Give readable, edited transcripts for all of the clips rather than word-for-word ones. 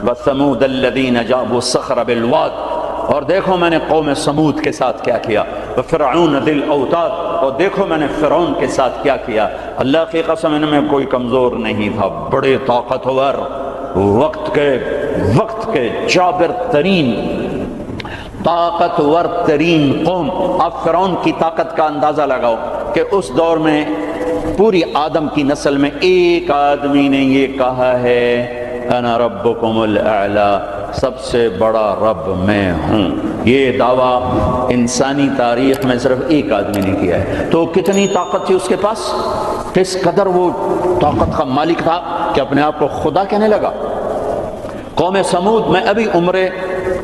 وَثَمُودَ الَّذِينَ جَابُوا الصَّخْرَ بِالْوَادِ، اور دیکھو میں نے قوم سمود کے ساتھ کیا کیا، وَفِرْعَوْنَ ذِي الْأَوْتَادِ، اور دیکھو میں نے فرعون کے ساتھ کیا کیا۔ اللہ کی قسم ان میں کوئی کمزور نہیں تھا، بڑے طاقتور، وقت کے جابر ترین، طاقتور ترین قوم۔ اب فرعون کی طاقت کا اندازہ لگاؤ کہ اس دور میں پوری آدم کی نسل میں ایک آدمی نے یہ کہا ہے انا ربکم الاعلی، سب سے بڑا رب میں ہوں۔ یہ دعویٰ انسانی تاریخ میں صرف ایک آدمی نے کیا ہے۔ تو کتنی طاقت تھی اس کے پاس، کس قدر وہ طاقت کا مالک تھا کہ اپنے آپ کو خدا کہنے لگا۔ قوم سمود میں ابھی عمرے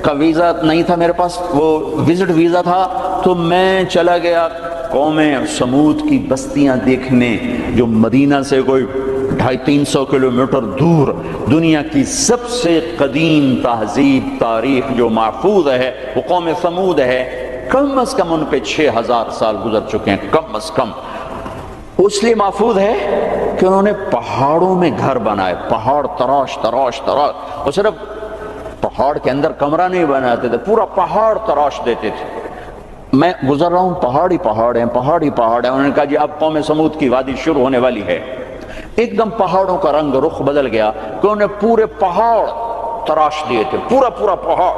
کا ویزا نہیں تھا میرے پاس، وہ وزٹ ویزا تھا، تو میں چلا گیا قوم سمود کی بستیاں دیکھنے، جو مدینہ سے کوئی 250-300 کلومیٹر دور دنیا کی سب سے قدیم تہذیب تاریخ جو محفوظ ہے وہ قوم سمود ہے۔ کم از کم ان پہ 6000 سال گزر چکے ہیں، کم از کم۔ اس لیے محفوظ ہے کہ انہوں نے پہاڑوں میں گھر بنائے، پہاڑ تراش تراش تراش، اور صرف پہاڑ کے اندر کمرہ نہیں بناتے تھے، پورا پہاڑ تراش دیتے تھے۔ میں گزر رہا ہوں، پہاڑ ہی پہاڑ ہیں، پہاڑ ہی پہاڑ ہیں۔ انہوں نے کہا جی اب قوم سمود کی وادی شروع ہونے والی ہے۔ ایک دم پہاڑوں کا رنگ رخ بدل گیا کہ انہوں نے پورے پہاڑ تراش دیے تھے، پورا پہاڑ،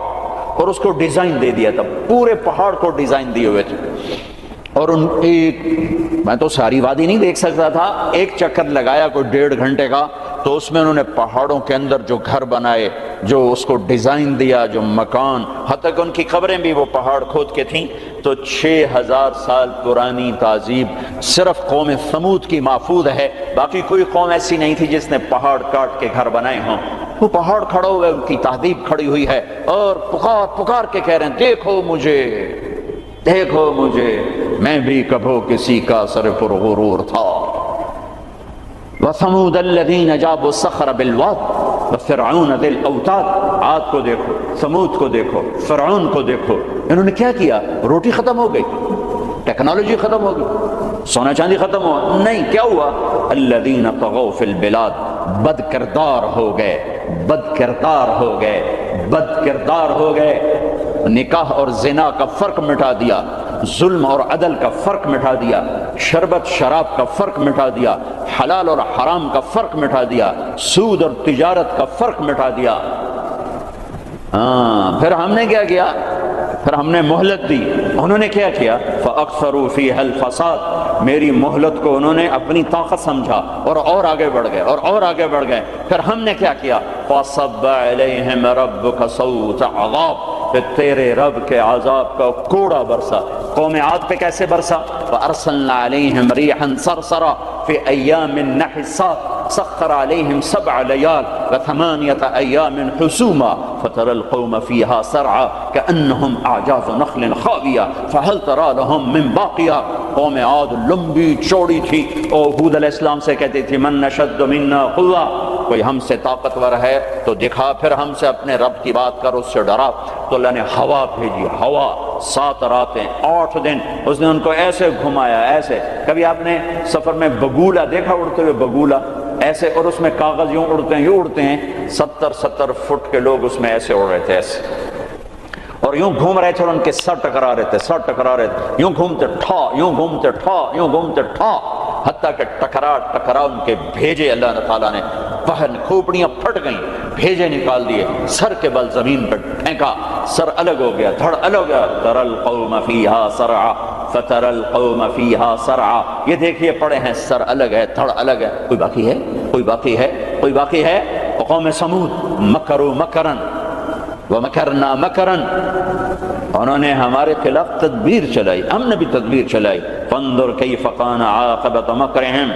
اور اس کو ڈیزائن دے دیا تھا، پورے پہاڑ کو ڈیزائن دیے ہوئے تھے۔ اور میں تو ساری وادی نہیں دیکھ سکتا تھا، ایک چکر لگایا کوئی 1.5 گھنٹے کا، تو اس میں انہوں نے پہاڑوں کے اندر جو گھر بنائے، جو اس کو ڈیزائن دیا، جو مکان، حتیٰ کہ ان کی قبریں بھی وہ پہاڑ کھود کے تھیں۔ تو 6000 سال پرانی تہذیب صرف قوم سمود کی محفوظ ہے، باقی کوئی قوم ایسی نہیں تھی جس نے پہاڑ کاٹ کے گھر بنائے ہوں۔ وہ پہاڑ کھڑے ہوئے، ان کی تہذیب کھڑی ہوئی ہے، اور پکار کے کہہ رہے ہیں دیکھو مجھے، میں بھی کبھو کسی کا سر پرغرور تھا۔ وَثَمُودَ الَّذِينَ جَابُوا الصَّخْرَ بِالْوَادِ وَفِرْعَوْنَ ذِي الْأَوْتَادِ۔ عاد کو دیکھو، سمود کو دیکھو، فرعون کو دیکھو، انہوں نے کیا کیا؟ روٹی ختم ہو گئی، ٹیکنالوجی ختم ہو گئی، سونا چاندی ختم ہوا؟ نہیں، کیا ہوا؟ الَّذِينَ طَغَوْا فِي الْبِلَادِ، بد کردار ہو گئے، نکاح اور زنا کا فرق مٹا دیا، ظلم اور عدل کا فرق مٹا دیا، شربت شراب کا فرق مٹا دیا، حلال اور حرام کا فرق مٹا دیا، سود اور تجارت کا فرق مٹا دیا۔ پھر ہم نے کیا کیا؟ پھر ہم نے مہلت دی۔ انہوں نے کیا کیا؟ فَأَكْثَرُوا فِيهَا الْفَسَادَ، میری مہلت کو انہوں نے اپنی طاقت سمجھا اور آگے بڑھ گئے۔ پھر ہم نے کیا کیا؟ فَصَبَّ عَلَيْهِمْ رَبُّكَ صَوْتَ عَذَابٍ، پھر تیرے رب کے عذاب کا کوڑا برسا۔ قوم عاد پہ کیسے برسا؟ وَأَرْسَلْنَا عَلَيْهِمْ رِيحًا صَرْصَرًا فِي أَيَّامٍ نَحِسَاتٍ سَخَّرَ عَلَيْهِمْ 7 لَيَالٍ و8 أَيَّامٍ حُسُومًا فَتَرَى الْقَوْمَ فِيهَا سَرْعًا كَأَنَّهُمْ أَعْجَازُ نَخْلٍ خَاوِيَةٍ فَهَلْ تَرَى لَهُم مِّن بَاقِيَةٍ۔ قوم عاد لمبی چوڑی تھی، اور ہود علیہ السلام سے کہتی تھی من نشد منا قوة، کوئی ہم سے طاقتور ہے تو دکھا، پھر ہم سے اپنے رب کی بات کر، اس سے ڈرا۔ تو اللہ نے ہوا بھیجی، ہوا 7 راتیں 8 دن اس نے ان کو ایسے گھمایا، ایسے۔ کبھی آپ نے سفر میں بگولا دیکھا اڑتے ہوئے؟ بگولا ایسے، اور اس میں کاغذ یوں اڑتے ہیں 70 فٹ کے لوگ اس میں ایسے اڑ رہے تھے، ایسے، اور یوں گھوم رہے تھے، اور ان کے سر ٹکرا رہے تھے، یوں گھومتے ٹھا، حتیٰ کہ ٹکرا ان کے بھیجے اللہ تعالیٰ نے، پہن کھوپڑیاں پھٹ گئیں، بھیجے نکال دیے، سر کے بل زمین پر پھینکا، سر الگ ہو گیا، دھڑ الگ ہو گیا۔ تَرَى الْقَوْمَ فِيهَا سَرْعًا فَتَرَى الْقَوْمَ فِيهَا سَرْعًا، یہ دیکھیے پڑے ہیں، سر الگ ہے، دھڑ الگ ہے، کوئی باقی ہے۔ قوم سمود مکروا مکرا وَمَكَرْنَا مَكْرًا، انہوں نے ہمارے خلاف تدبیر چلائی، ہم نے بھی تدبیر چلائی۔ فَانظُرْ كَيْفَ كَانَ عَاقِبَةُ مَكْرِهِمْ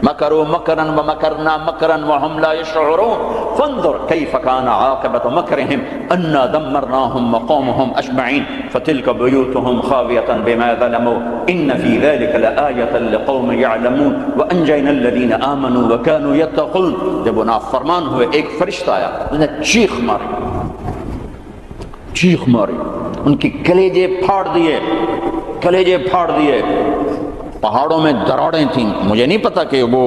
مَكَرُوا مَكْرًا وَمَكَرْنَا مَكْرًا وَهُمْ لَا يَشْعُرُونَ فَانظُرْ كَيْفَ كَانَ عَاقِبَةُ مَكْرِهِمْ أَنَّا دَمَّرْنَاهُمْ وَقَوْمَهُمْ أَجْمَعِينَ فَتِلْكَ بُيُوتُهُمْ خَاوِيَةً بِمَا ظَلَمُوا إِنَّ فِي ذَلِكَ لَآيَةً لِقَوْمٍ يَعْلَمُونَ وَأَنجَيْنَا الَّذِينَ آمَنُوا وَكَانُوا يَتَّقُونَ۔ جب وہ نافرمان ہوئے، ایک فرشتہ آیا، اس نے چیخ ماری، ان کی کلیجے پھاڑ دیے، پہاڑوں میں دراڑیں تھیں، مجھے نہیں پتا کہ وہ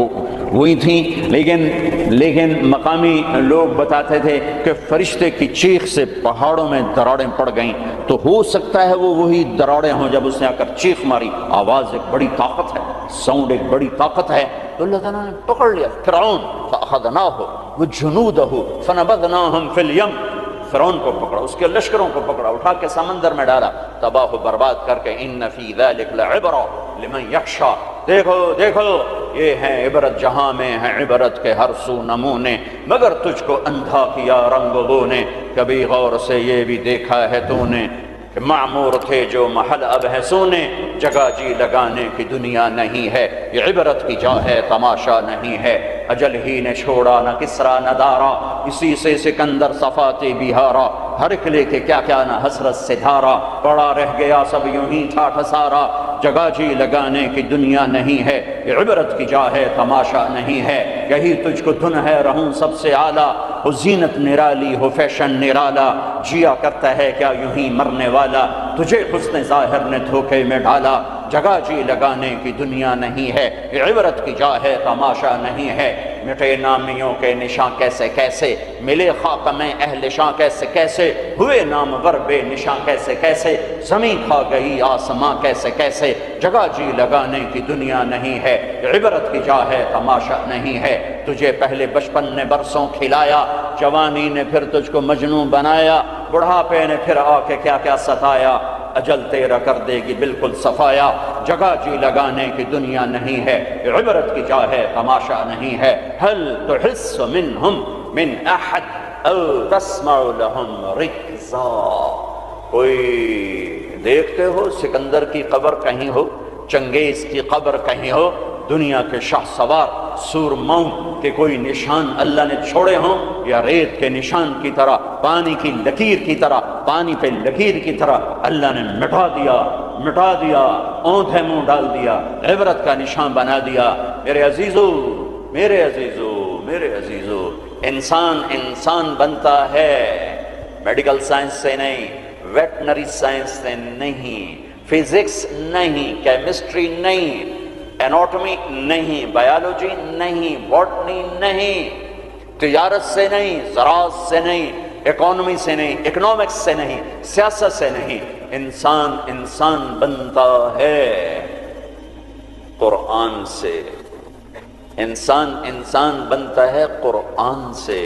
وہی تھیں، لیکن مقامی لوگ بتاتے تھے کہ فرشتے کی چیخ سے پہاڑوں میں دراڑیں پڑ گئیں، تو ہو سکتا ہے وہ وہی دراڑیں ہوں جب اس نے آ کر چیخ ماری۔ آواز ایک بڑی طاقت ہے، ساؤنڈ ایک بڑی طاقت ہے، تو اللہ تعالیٰ نے پکڑ لیا فرعون، فأخذناہ وجنودہ فنبذناہم فی الیم، فرعون کو پکڑا، اس کے لشکروں کو پکڑا، اٹھا کے سمندر میں ڈالا، تباہ و برباد کر کے۔ ان فی ذلک لعبرہ لمن یخشی، دیکھو دیکھو یہ ہے عبرت، جہاں میں ہے عبرت کے ہر سو نمونے، مگر تجھ کو اندھا کیا رنگ و بو نے، کبھی غور سے یہ بھی دیکھا ہے تو نے کہ معمور تھے جو محل اب ہے سونے، جگہ جی لگانے کی دنیا نہیں ہے، یہ عبرت کی جا ہے تماشا نہیں ہے، اجل ہی نے چھوڑا نہ کسرا نہ دارا، اسی سے سکندر صفاتے بہارا، ہر ایک لے کے کیا کیا نہ حسرت سے دھارا، پڑا رہ گیا سب یوں ہی تھا ٹھسارا، جگہ جی لگانے کی دنیا نہیں ہے، یہ عبرت کی جا ہے تماشا نہیں ہے، یہی تجھ کو دھن ہے رہوں سب سے اعلیٰ، ہو زینت نرالی ہو فیشن نرالا، جیا کرتا ہے کیا یوں ہی مرنے والا، تجھے حسن ظاہر نے دھوکے میں ڈالا، جگہ جی لگانے کی دنیا نہیں ہے، یہ عبرت کی جا ہے تماشا نہیں ہے، مٹے نامیوں کے نشاں کیسے کیسے، ملے خاک میں اہل شاں کیسے کیسے، ہوئے نامور بے نشاں کیسے کیسے، زمین کھا گئی آسماں کیسے کیسے، جگہ جی لگانے کی دنیا نہیں ہے، یہ عبرت کی جا ہے تماشا نہیں ہے، تجھے پہلے بچپن نے برسوں کھلایا، جوانی نے پھر تجھ کو مجنون بنایا، بڑھاپے نے پھر آ کے کیا کیا ستایا، اجل تیرا کر دے گی بالکل صفایا، جگہ جی لگانے کی دنیا نہیں ہے، عبرت کی جا ہے تماشا نہیں ہے، هل تحس منہم من احد او تسمع لهم رکزا، کوئی دیکھتے ہو سکندر کی قبر کہیں ہو، چنگیز کی قبر کہیں ہو، دنیا کے شاہ سوار سورماؤں کے کوئی نشان اللہ نے چھوڑے ہوں، یا ریت کے نشان کی طرح، پانی کی لکیر کی طرح، پانی پہ لکیر کی طرح اللہ نے مٹا دیا، اونھے منہ ڈال دیا، عبرت کا نشان بنا دیا۔ میرے عزیزو، میرے عزیزو، میرے عزیزو، انسان بنتا ہے میڈیکل سائنس سے نہیں، ویٹنری سائنس سے نہیں، فزکس نہیں، کیمسٹری نہیں، ایناٹمی نہیں، بایولوجی نہیں، باٹنی نہیں، تجارت سے نہیں، زراعت سے نہیں، اکانومی سے نہیں، اکنامکس سے نہیں، سیاست سے نہیں، انسان بنتا ہے قرآن سے، انسان بنتا ہے قرآن سے،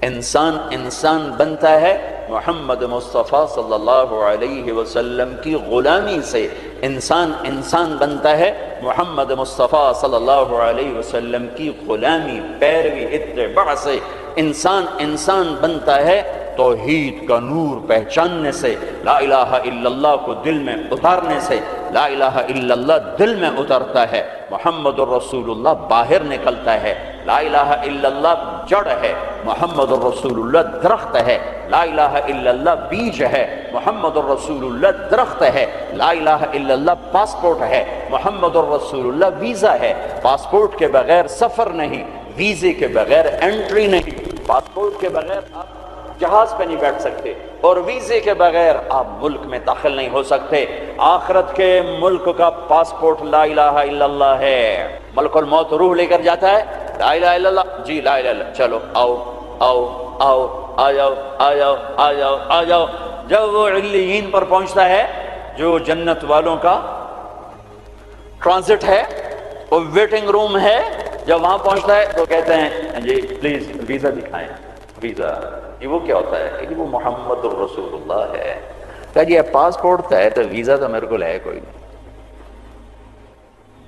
انسان بنتا ہے محمد مصطفیٰ صلی اللہ علیہ وسلم کی غلامی سے، انسان بنتا ہے محمد مصطفیٰ صلی اللہ علیہ وسلم کی غلامی، پیروی، اتباع سے، انسان بنتا ہے توحید کا نور پہچاننے سے، لا الہ الا اللہ کو دل میں اتارنے سے، لا الہ الا اللہ دل میں اترتا ہے، محمد الرسول اللہ باہر نکلتا ہے، لا الہ الا اللہ جڑ ہے، محمد الرسول اللہ درخت ہے، لا الہ الا اللہ بیج ہے، محمد الرسول اللہ درخت ہے، لا الہ الا اللہ پاسپورٹ ہے، محمد الرسول اللہ ویزا ہے، پاسپورٹ کے بغیر سفر نہیں، ویزے کے بغیر انٹری نہیں، پاسپورٹ کے بغیر آپ جہاز پہ نہیں بیٹھ سکتے، اور ویزے کے بغیر آپ ملک میں داخل نہیں ہو سکتے۔ آخرت کے ملک کا پاسپورٹ لا الہ الا اللہ ہے، ملک الموت روح لے کر جاتا ہے، لا الہ الا اللہ، جی لا الہ الا اللہ، چلو آؤ آؤ آؤ، آ جاؤ آ جاؤ آ جاؤ آ جاؤ، جب وہ علیین پر پہنچتا ہے جو جنت والوں کا ٹرانزٹ ہے، وہ ویٹنگ روم ہے، جب وہاں پہنچتا ہے تو کہتے ہیں جی پلیز ویزا دکھائیں، ویزا، یہ وہ کیا ہوتا ہے؟ یہ وہ محمد الرسول اللہ ہے۔ کہا جی پاسپورٹ ہے تو ویزا تو میرے کو ہے کوئی نہیں۔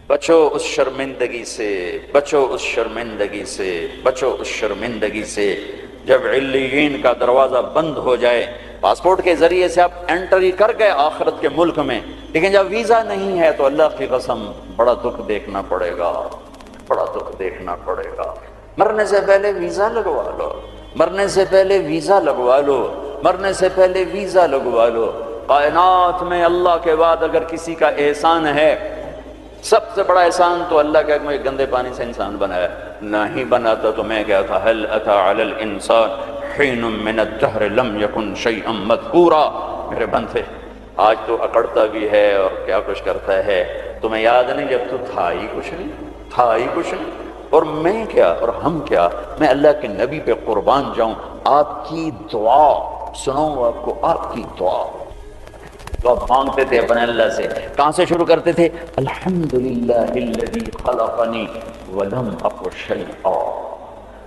بچو اس شرمندگی سے، بچو اس شرمندگی سے، بچو اس شرمندگی سے، جب علیین کا دروازہ بند ہو جائے، پاسپورٹ کے ذریعے سے آپ انٹری کر گئے آخرت کے ملک میں، لیکن جب ویزا نہیں ہے تو اللہ کی قسم بڑا دکھ دیکھنا پڑے گا، بڑا دکھ دیکھنا پڑے گا۔ مرنے سے پہلے ویزا لگوا لو، مرنے سے پہلے ویزا لگوا لو، مرنے سے پہلے ویزا لگوا لو۔ کائنات میں اللہ کے بعد اگر کسی کا احسان ہے، سب سے بڑا احسان تو اللہ کا مجھے گندے پانی سے انسان بنایا، نہیں بناتا تو میں کیا تھا، هل اتى على الانسان حين من الدهر لم يكن شيئا مذكورا۔ میرے بندے آج تو اکڑتا بھی ہے اور کیا کچھ کرتا ہے، تمہیں یاد نہیں جب تو تھا ہی کچھ نہیں، اور میں کیا اور ہم کیا، میں اللہ کے نبی پہ قربان جاؤں۔ آپ کی دعا سناؤں آپ کو، آپ کی دعا تو آپ مانگتے تھے اپنے اللہ سے، کہاں سے شروع کرتے تھے؟ الحمدللہ الذی خلقنی ولم اک شیئا،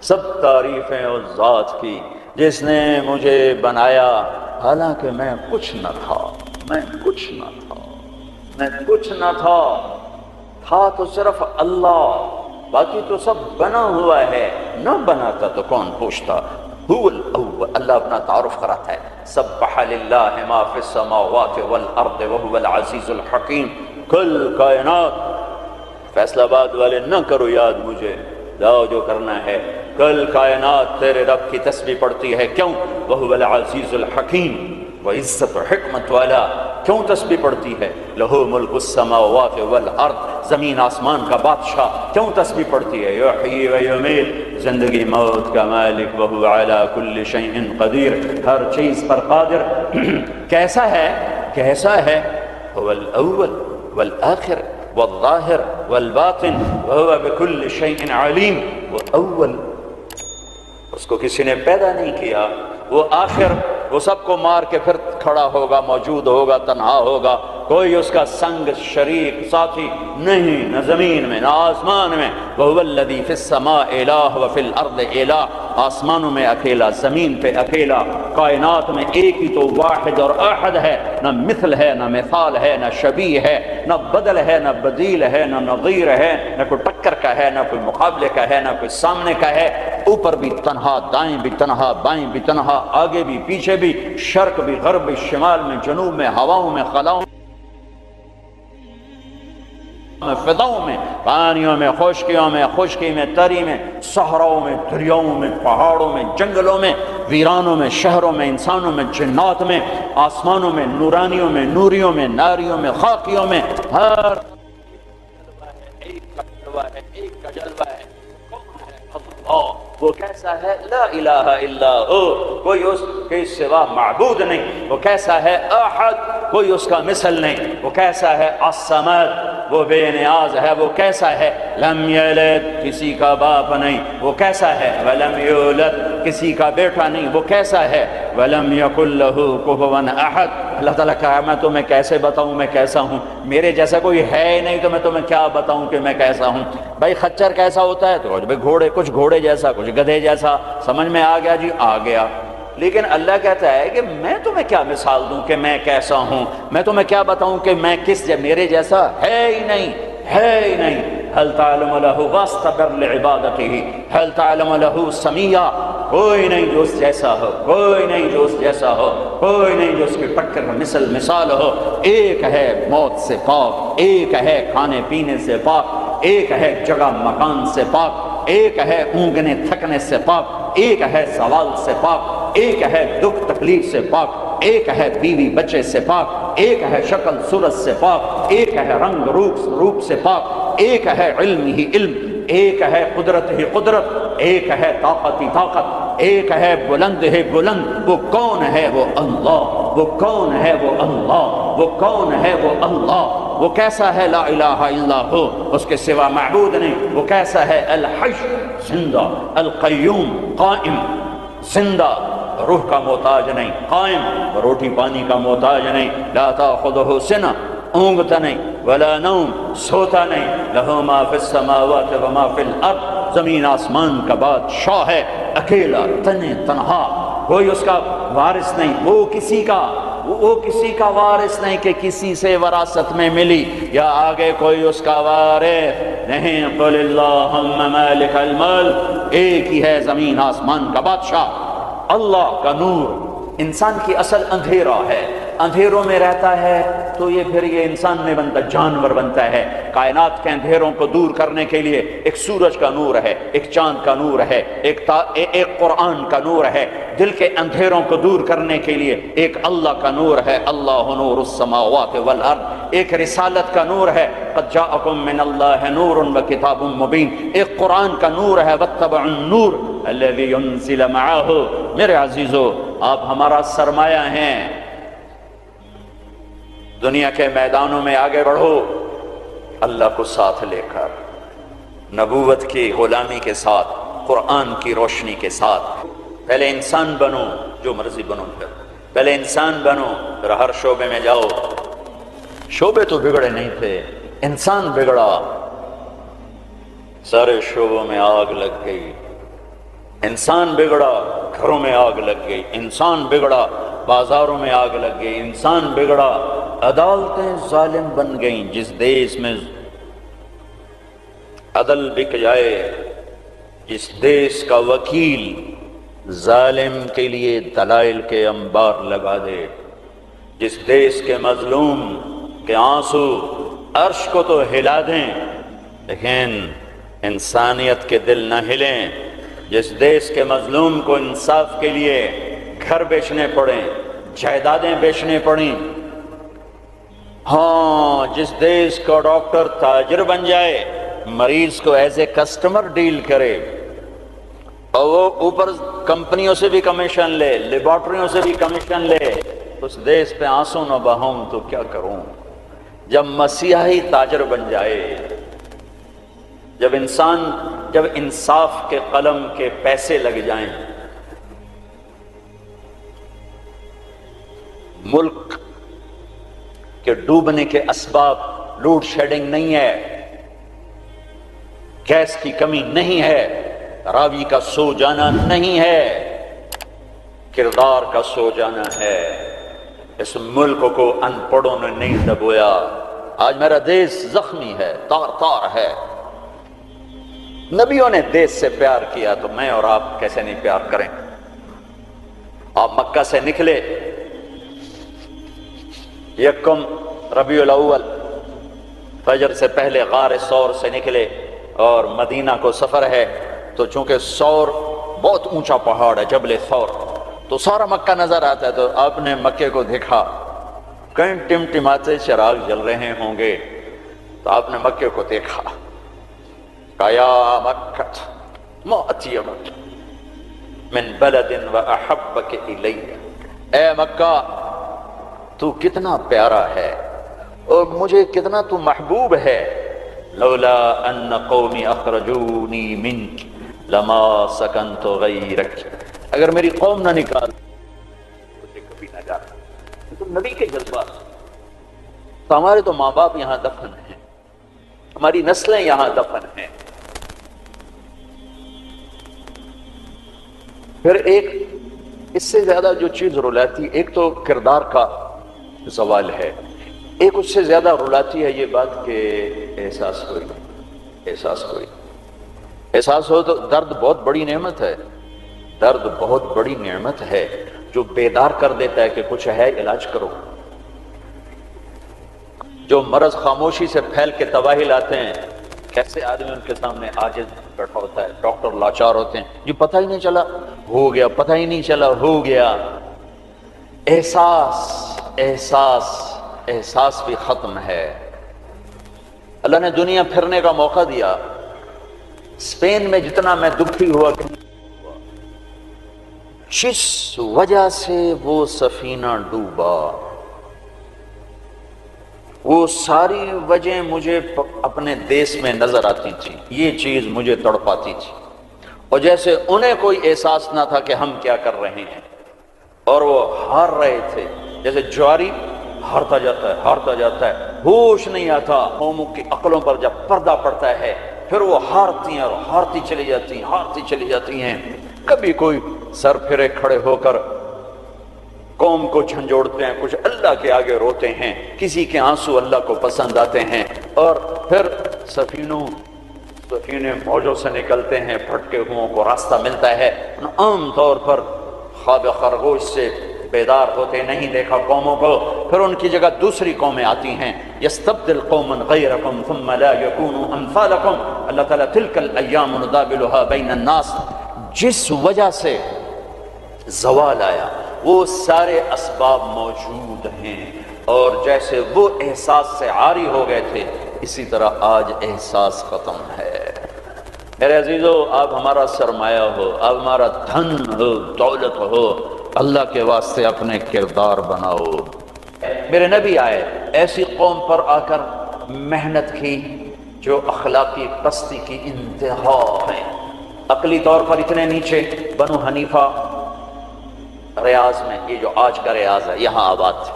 سب تعریفیں اس ذات کی جس نے مجھے بنایا حالانکہ میں کچھ نہ تھا، تھا تو صرف اللہ، باقی تو سب بنا ہوا ہے، نہ بناتا تو کون پوچھتا۔ هو الاول، اللہ اپنا تعارف کراتا ہے، سبح للہ ما فی السماوات والارض وهو العزیز الحکیم، کل کائنات، فیصلہ آباد والے نہ کرو یاد مجھے، جاؤ جو کرنا ہے، کل کائنات تیرے رب کی تسبیح پڑھتی ہے، کیوں؟ وهو العزیز الحکیم، وہ عزت و حکمت والا، کیوں تسبیح پڑھتی ہے؟ لہو ملک السماوات والارض، زمین آسمان کا بادشاہ، کیوں تسبیح پڑھتی ہے؟ یحیی و یمیت، زندگی موت کا مالک، وہو علی کل شیء قدیر، ہر چیز پر قادر۔ کیسا ہے؟ هو الاول والآخر والظاہر والباطن وهو بكل شیء علیم۔ وہ اول، اس کو کسی نے پیدا نہیں کیا، وہ آخر، وہ سب کو مار کے پھر کھڑا ہوگا، موجود ہوگا، تنہا ہوگا، کوئی اس کا سنگ شریک ساتھی نہیں، نہ زمین میں نہ آسمان میں۔ وَهُوَ الَّذِي فِي السَّمَاءِ إِلَٰهٌ وَفِي الْأَرْضِ إِلَٰهٌ، آسمانوں میں اکیلا، زمین پہ اکیلا، کائنات میں ایک ہی تو واحد اور احد ہے، نہ مثل ہے، نہ مثال ہے، نہ شبیہ ہے، نہ بدل ہے، نہ بدیل ہے، نہ نظیر ہے، نہ کوئی ٹکر کا ہے، نہ کوئی مقابلے کا ہے، نہ کوئی سامنے کا ہے، اوپر بھی تنہا، دائیں بھی تنہا، بائیں بھی تنہا، آگے بھی پیچھے بھی، شرق بھی غرب بھی، شمال میں جنوب میں، ہواؤں میں خلاؤں میں، فضاؤں میں، پانیوں میں، خشکیوں میں، خشکی میں، تری میں، صحراؤں میں، دریاؤں میں، پہاڑوں میں، جنگلوں میں، ویرانوں میں، شہروں میں، انسانوں میں، جنات میں، آسمانوں میں، نورانیوں میں، نوریوں میں، ناریوں میں، خاکیوں میں، ہر ایک کا جلوہ ہے، اللہ، وہ کیسا ہے؟ لا الہ الا ہو، کوئی اس کے سوا معبود نہیں، وہ کیسا ہے؟ احد، کوئی اس کا مثل نہیں، وہ کیسا ہے؟ الصمد، وہ بے نیاز ہے، وہ کیسا ہے؟ لم یلد، کسی کا باپ نہیں، وہ کیسا ہے؟ ولم یولد، کسی کا بیٹا نہیں، وہ کیسا ہے؟ ولم یکن لہ کفوا احد۔ اللہ تعالیٰ کہا میں تمہیں کیسے بتاؤں میں کیسا ہوں، میرے جیسا کوئی ہے ہی نہیں، تو میں تمہیں کیا بتاؤں کہ میں کیسا ہوں۔ بھائی خچر کیسا ہوتا ہے؟ تو بھائی گھوڑے، کچھ گھوڑے جیسا، کچھ گدھے جیسا، سمجھ میں آ گیا جی؟ آ گیا۔ لیکن اللہ کہتا ہے کہ میں تمہیں کیا مثال دوں کہ میں کیسا ہوں، میں تمہیں کیا بتاؤں کہ میں میرے جیسا ہے ہی نہیں، ہے ہی نہیں۔ هل تعلم له واستبر لعبادته، هل تعلم له سمیہ، کوئی نہیں جو اس جیسا ہو، کوئی نہیں جو اس جیسا ہو، کوئی نہیں جو اس کی ٹکر مثال ہو۔ ایک ہے موت سے پاک، ایک ہے کھانے پینے سے پاک، ایک ہے جگہ مکان سے پاک، ایک ہے اونگنے تھکنے سے پاک، ایک ہے زوال سے پاک، ایک ہے دکھ تکلیف سے پاک، ایک ہے بیوی بچے سے پاک، ایک ہے شکل صورت سے پاک، ایک ہے رنگ روپ سے پاک، ایک ہے علم ہی علم، ایک ہے قدرت ہی قدرت، ایک ہے طاقت ہی طاقت، ایک ہے بلند ہی بلند۔ وہ کون ہے؟ وہ اللہ۔ وہ کون ہے؟ وہ اللہ۔ وہ کون ہے؟ وہ اللہ۔ وہ کیسا ہے؟ لا الہ الا ہو، اس کے سوا معبود نہیں۔ وہ کیسا ہے؟ الحی، زندہ، القیوم، قائم، زندہ، روح کا محتاج نہیں، قائم، روٹی پانی کا محتاج نہیں، لا تاخذہ سنہ، اونگتا نہیں، ولا نوم، سوتا نہیں، لہ ما فی السماوات و ما فی الارض، زمین آسمان کا بادشاہ ہے، اکیلا، تنہا، کوئی اس کا وارث نہیں، وہ کسی کا وارث نہیں کہ کسی سے وراثت میں ملی یا آگے کوئی اس کا وارث نہیں۔ قل اللہم مالک الملک، ایک ہی ہے زمین آسمان کا بادشاہ۔ اللہ کا نور، انسان کی اصل اندھیرا ہے، اندھیروں میں رہتا ہے تو یہ انسان میں بنتا، جانور بنتا ہے۔ کائنات کے اندھیروں کو دور کرنے کے لیے ایک سورج کا نور ہے، ایک چاند کا نور ہے، ایک قرآن کا نور ہے۔ دل کے اندھیروں کو دور کرنے کے لیے ایک اللہ کا نور ہے، اللہ نور السماوات والارض۔ ایک رسالت کا نور ہے، قد جاءکم من اللہ نور وکتاب مبین۔ ایک قرآن کا نور ہے، واتبعوا النور الذی انزل معہ۔ میرے عزیزو، آپ ہمارا سرمایہ ہیں، دنیا کے میدانوں میں آگے بڑھو، اللہ کو ساتھ لے کر، نبوت کی غلامی کے ساتھ، قرآن کی روشنی کے ساتھ۔ پہلے انسان بنو، جو مرضی بنو، پہلے انسان بنو، پھر ہر شعبے میں جاؤ۔ شعبے تو بگڑے نہیں تھے، انسان بگڑا، سارے شعبوں میں آگ لگ گئی۔ انسان بگڑا، گھروں میں آگ لگ گئی۔ انسان بگڑا، بازاروں میں آگ لگ گئی۔ انسان بگڑا، عدالتیں ظالم بن گئیں۔ جس دیش میں عدل بک جائے، جس دیش کا وکیل ظالم کے لیے دلائل کے انبار لگا دے، جس دیش کے مظلوم کے آنسو عرش کو تو ہلا دیں لیکن انسانیت کے دل نہ ہلیں، جس دیش کے مظلوم کو انصاف کے لیے گھر بیچنے پڑیں، جائیدادیں بیچنے پڑیں، ہاں جس دیش کا ڈاکٹر تاجر بن جائے، مریض کو ایز اے کسٹمر ڈیل کرے اور وہ اوپر کمپنیوں سے بھی کمیشن لے، لیبارٹریوں سے بھی کمیشن لے، اس دیش پہ آنسو نہ بہاؤں تو کیا کروں؟ جب مسیحی تاجر بن جائے، جب انصاف کے قلم کے پیسے لگ جائیں، ملک کے ڈوبنے کے اسباب، لوڈ شیڈنگ نہیں ہے، گیس کی کمی نہیں ہے، راوی کا سو جانا نہیں ہے، کردار کا سو جانا ہے۔ اس ملک کو ان پڑھوں نے نہیں دبویا۔ آج میرا دیش زخمی ہے، تار تار ہے۔ نبیوں نے دیش سے پیار کیا تو میں اور آپ کیسے نہیں پیار کریں؟ آپ مکہ سے نکلے، یکم ربیع الاول فجر سے پہلے غار ثور سے نکلے اور مدینہ کو سفر ہے، تو چونکہ ثور بہت اونچا پہاڑ ہے، جبل ثور، تو سارا مکہ نظر آتا ہے۔ تو آپ نے مکے کو دیکھا، کہیں ٹمٹماتے چراغ جل رہے ہوں گے، تو آپ نے مکے کو دیکھا، کہا یا مکہ ما اطیبک من بلد واحبک الی، اے مکہ تو کتنا پیارا ہے اور مجھے کتنا تو محبوب ہے۔ لولا ان قومی اخرجونی منک لما سکنت غیرک، اگر میری قوم نہ نکال مجھے کبھی نہ جانا۔ تو نبی کے جذبات، تو ہمارے تو ماں باپ یہاں دفن ہیں، ہماری نسلیں یہاں دفن ہیں۔ پھر ایک اس سے زیادہ جو چیز رلاتی، ایک تو کردار کا زوال ہے، ایک اس سے زیادہ رلاتی ہے یہ بات کہ احساس ہو تو درد بہت بڑی نعمت ہے، درد بہت بڑی نعمت ہے جو بیدار کر دیتا ہے کہ کچھ ہے، علاج کرو۔ جو مرض خاموشی سے پھیل کے تباہی لاتے ہیں، کیسے آدمی ان کے سامنے عاجز بیٹھا ہوتا ہے، ڈاکٹر لاچار ہوتے ہیں، یہ پتہ ہی نہیں چلا ہو گیا، پتہ ہی نہیں چلا ہو گیا۔ احساس بھی ختم ہے۔ اللہ نے دنیا پھرنے کا موقع دیا، اسپین میں جتنا میں دکھی ہوا، جس وجہ سے وہ سفینہ ڈوبا، وہ ساری وجہ مجھے اپنے دیس میں نظر آتی تھی، یہ چیز مجھے تڑپاتی تھی، اور جیسے انہیں کوئی احساس نہ تھا کہ ہم کیا کر رہے ہیں، اور وہ ہار رہے تھے، جیسے جواری ہارتا جاتا ہے، ہوش نہیں آتا۔ قوموں کی عقلوں پر جب پردہ پڑتا ہے پھر وہ ہارتی ہیں اور ہارتی چلی جاتی ہیں۔ کبھی کوئی سر پھرے کھڑے ہو کر قوم کو جھنجھوڑتے ہیں، کچھ اللہ کے آگے روتے ہیں، کسی کے آنسو اللہ کو پسند آتے ہیں، اور پھر سفینے موجوں سے نکلتے ہیں، بھٹکے ہوں کو راستہ ملتا ہے۔ عام طور پر خواب خرگوش سے بیدار ہوتے نہیں دیکھا قوموں کو، پھر ان کی جگہ دوسری قومیں آتی ہیں۔ یستبدل قوما غیرکم ثم لا یکونوا امثالکم، اللہ تعالیٰ تلک الایام نداولها بین الناس، جس وجہ سے زوال آیا وہ سارے اسباب موجود ہیں، اور جیسے وہ احساس سے عاری ہو گئے تھے اسی طرح آج احساس ختم ہے۔ میرے عزیزو، آپ ہمارا سرمایہ ہو، آپ ہمارا دھن ہو، دولت ہو، اللہ کے واسطے اپنے کردار بناؤ۔ میرے نبی آئے، ایسی قوم پر آ کر محنت کی جو اخلاقی پستی کی انتہا ہے، عقلی طور پر اتنے نیچے۔ بنو حنیفہ ریاض میں، یہ جو آج کا ریاض ہے، یہاں آباد تھے،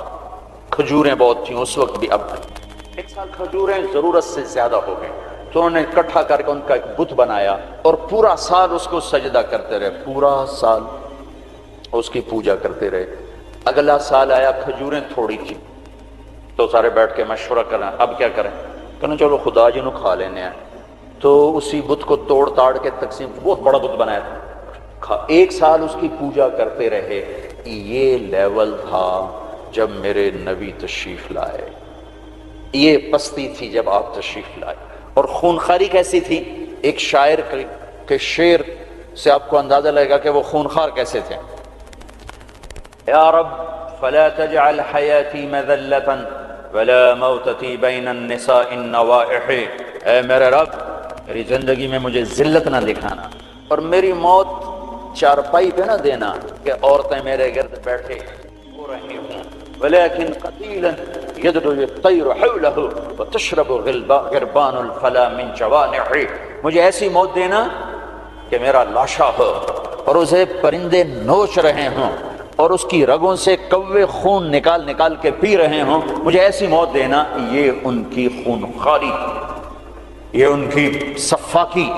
کھجوریں بہت تھیں اس وقت بھی، اب ایک سال کھجوریں ضرورت سے زیادہ ہو گئیں تو انہوں نے اکٹھا کر کے ان کا ایک بت بنایا اور پورا سال اس کو سجدہ کرتے رہے، پورا سال اس کی پوجا کرتے رہے۔ اگلا سال آیا، کھجوریں تھوڑی تھی تو سارے بیٹھ کے مشورہ کریں اب کیا کریں، کہنا چلو خدا جی نو کھا لینے ہیں، تو اسی بت کو توڑ تاڑ کے تقسیم، بہت بڑا بت بنایا تھا، ایک سال اس کی پوجا کرتے رہے۔ یہ لیول تھا جب میرے نبی تشریف لائے، یہ پستی تھی جب آپ تشریف لائے۔ اور خونخواری کیسی تھی، ایک شاعر کے شعر سے آپ کو اندازہ لگے گا کہ وہ خونخوار کیسے تھے۔ یا رب فلا تجعل حیاتی مذلة ولا موتتی بین النساء النوائح، اے میرے رب میری زندگی میں مجھے ذلت نہ دکھانا اور میری موت چارپائی پہ نہ دینا کہ عورتیں میرے گرد بیٹھے ہو رہی ہوں، ولیکن قتیلا یدعو الطیر حولہ وتشرب غربان الفلا من جوانح، مجھے ایسی موت دینا کہ میرا لاشا ہو اور اسے پرندے نوچ رہے ہوں اور اس کی رگوں سے کوے خون نکال نکال کے پی رہے ہوں، مجھے ایسی موت دینا۔ یہ ان کی خونخواری، یہ ان کی صفاقی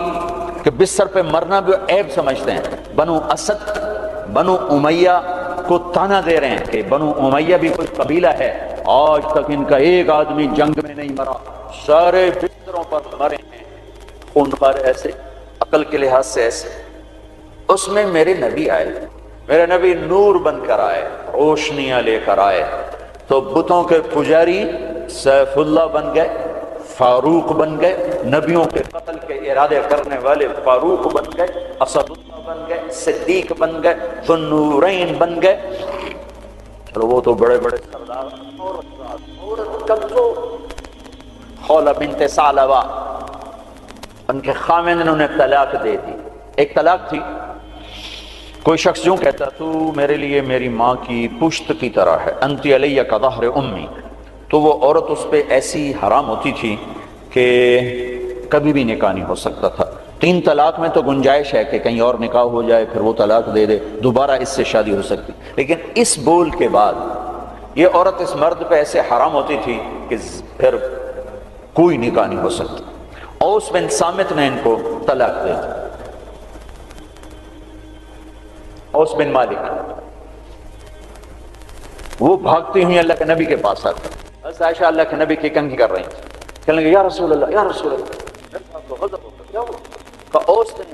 کہ بستر پہ مرنا بھی عیب سمجھتے ہیں۔ بنو اسد، بنو امیہ کو تانا دے رہے ہیں کہ بنو امیہ بھی کوئی قبیلہ ہے، آج تک ان کا ایک آدمی جنگ میں نہیں مرا، سارے بستروں پر مرے ہیں۔ خونخوار ایسے، عقل کے لحاظ سے ایسے۔ اس میں میرے نبی آئے، میرے نبی نور بن کر آئے، روشنیاں لے کر آئے، تو بتوں کے پجاری سیف اللہ بن گئے، فاروق بن گئے، نبیوں کے قتل کے ارادے کرنے والے فاروق بن گئے، اسد اللہ بن گئے، صدیق بن گئے، ذو النورین بن گئے۔ چلو وہ تو بڑے بڑے سردار، عورت کب تو خولہ بنت ثعلبہ، ان کے خامن نے انہیں طلاق دے دی۔ ایک طلاق تھی، کوئی شخص یوں کہتا تو میرے لیے میری ماں کی پشت کی طرح ہے، انتی علیہ کا ظہر امی، تو وہ عورت اس پہ ایسی حرام ہوتی تھی کہ کبھی بھی نکاح نہیں ہو سکتا تھا۔ 3 طلاق میں تو گنجائش ہے کہ کہیں اور نکاح ہو جائے پھر وہ طلاق دے دے، دوبارہ اس سے شادی ہو سکتی، لیکن اس بول کے بعد یہ عورت اس مرد پہ ایسے حرام ہوتی تھی کہ پھر کوئی نکاح نہیں ہو سکتا۔ اوس بن صامت نے ان کو طلاق دے دی، اوس بن مالک، وہ بھاگتی ہوئی اللہ کے نبی کے پاس آتا، بس عائشہ اللہ کے نبی کی کنگھی کر رہی تھی، کہنے لگے یا رسول اللہ یا رسول اللہ، تو غضب ہو گیا، کیا ہوا؟ کہ اوس نے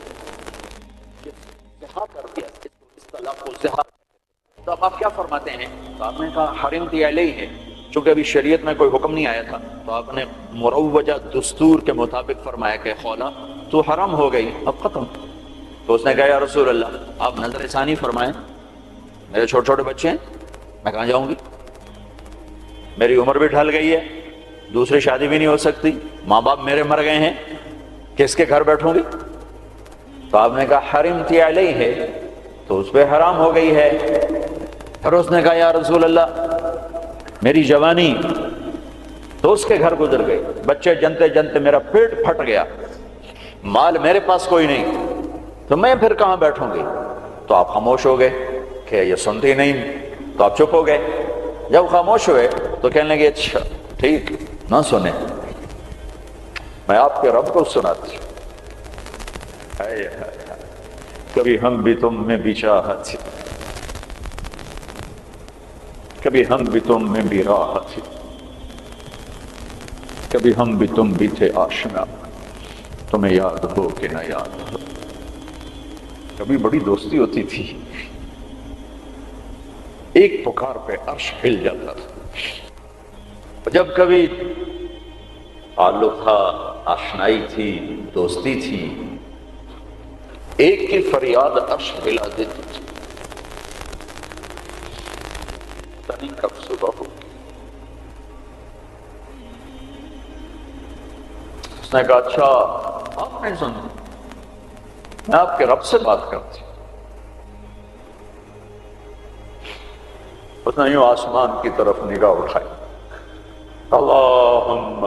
زہار کر دیا، اس طلاق کو زہار۔ تو اب آپ کیا فرماتے ہیں؟ تو آپ نے کہا حرمت علیہ ہے، چونکہ ابھی شریعت میں کوئی حکم نہیں آیا تھا، تو آپ نے مروجہ دستور کے مطابق فرمایا کہ خولا تو حرام ہو گئی، اب ختم۔ تو اس نے کہا یا رسول اللہ آپ نظر ثانی فرمائیں، میرے چھوٹے چھوٹے بچے ہیں، میں کہاں جاؤں گی، میری عمر بھی ڈھل گئی ہے، دوسری شادی بھی نہیں ہو سکتی، ماں باپ میرے مر گئے ہیں، کس کے گھر بیٹھوں گی؟ تو آپ نے کہا حرمت علیہ ہے، تو اس پہ حرام ہو گئی ہے۔ پھر اس نے کہا یا رسول اللہ میری جوانی، تو اس کے گھر گزر گئی، بچے جنتے جنتے میرا پیٹ پھٹ گیا، مال میرے پاس کوئی نہیں، تو میں پھر کہاں بیٹھوں گی؟ تو آپ خاموش ہو گئے کہ یہ سنتی نہیں، تو آپ چپ ہو گئے۔ جب خاموش ہوئے تو کہنے لگے اچھا ٹھیک نہ سنیں، میں آپ کے رب کو سناتی ہوں۔ کبھی ہم بھی تم میں بھی چاہت تھی، کبھی ہم بھی تم میں بھی راحت تھی، کبھی ہم بھی تم بھی تھے آشنا، تمہیں یاد ہو کہ نہ یاد ہو، کبھی بڑی دوستی ہوتی تھی، ایک پکار پہ عرش ہل جاتا تھا، جب کبھی تعلق تھا، آشنائی تھی، دوستی تھی، ایک کی فریاد عرش ہلا دیتی تھی، تنی کب صبح ہوگی۔ اس نے کہا اچھا آپ نہیں سنتے، میں آپ کے رب سے بات کرتی ہوں۔ اس نے یوں آسمان کی طرف نگاہ اٹھائی، اللہم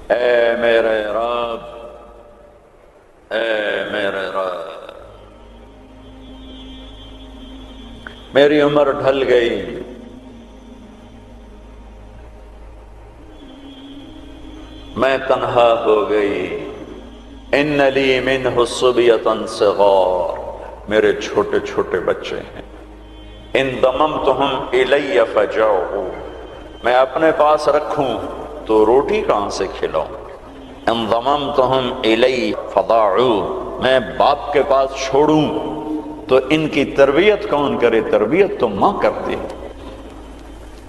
اے میرے رب، اے میرے رب، میری عمر ڈھل گئی، میں تنہا ہو گئی، ان لی منہ صبیۃ صغار، میرے چھوٹے چھوٹے بچے ہیں، ان ضممتہم الی فجعوا، میں اپنے پاس رکھوں تو روٹی کہاں سے کھلاؤں، ان ضممتہم الی فضاعوا، میں باپ کے پاس چھوڑوں تو ان کی تربیت کون کرے، تربیت تو ماں کرتی ہے،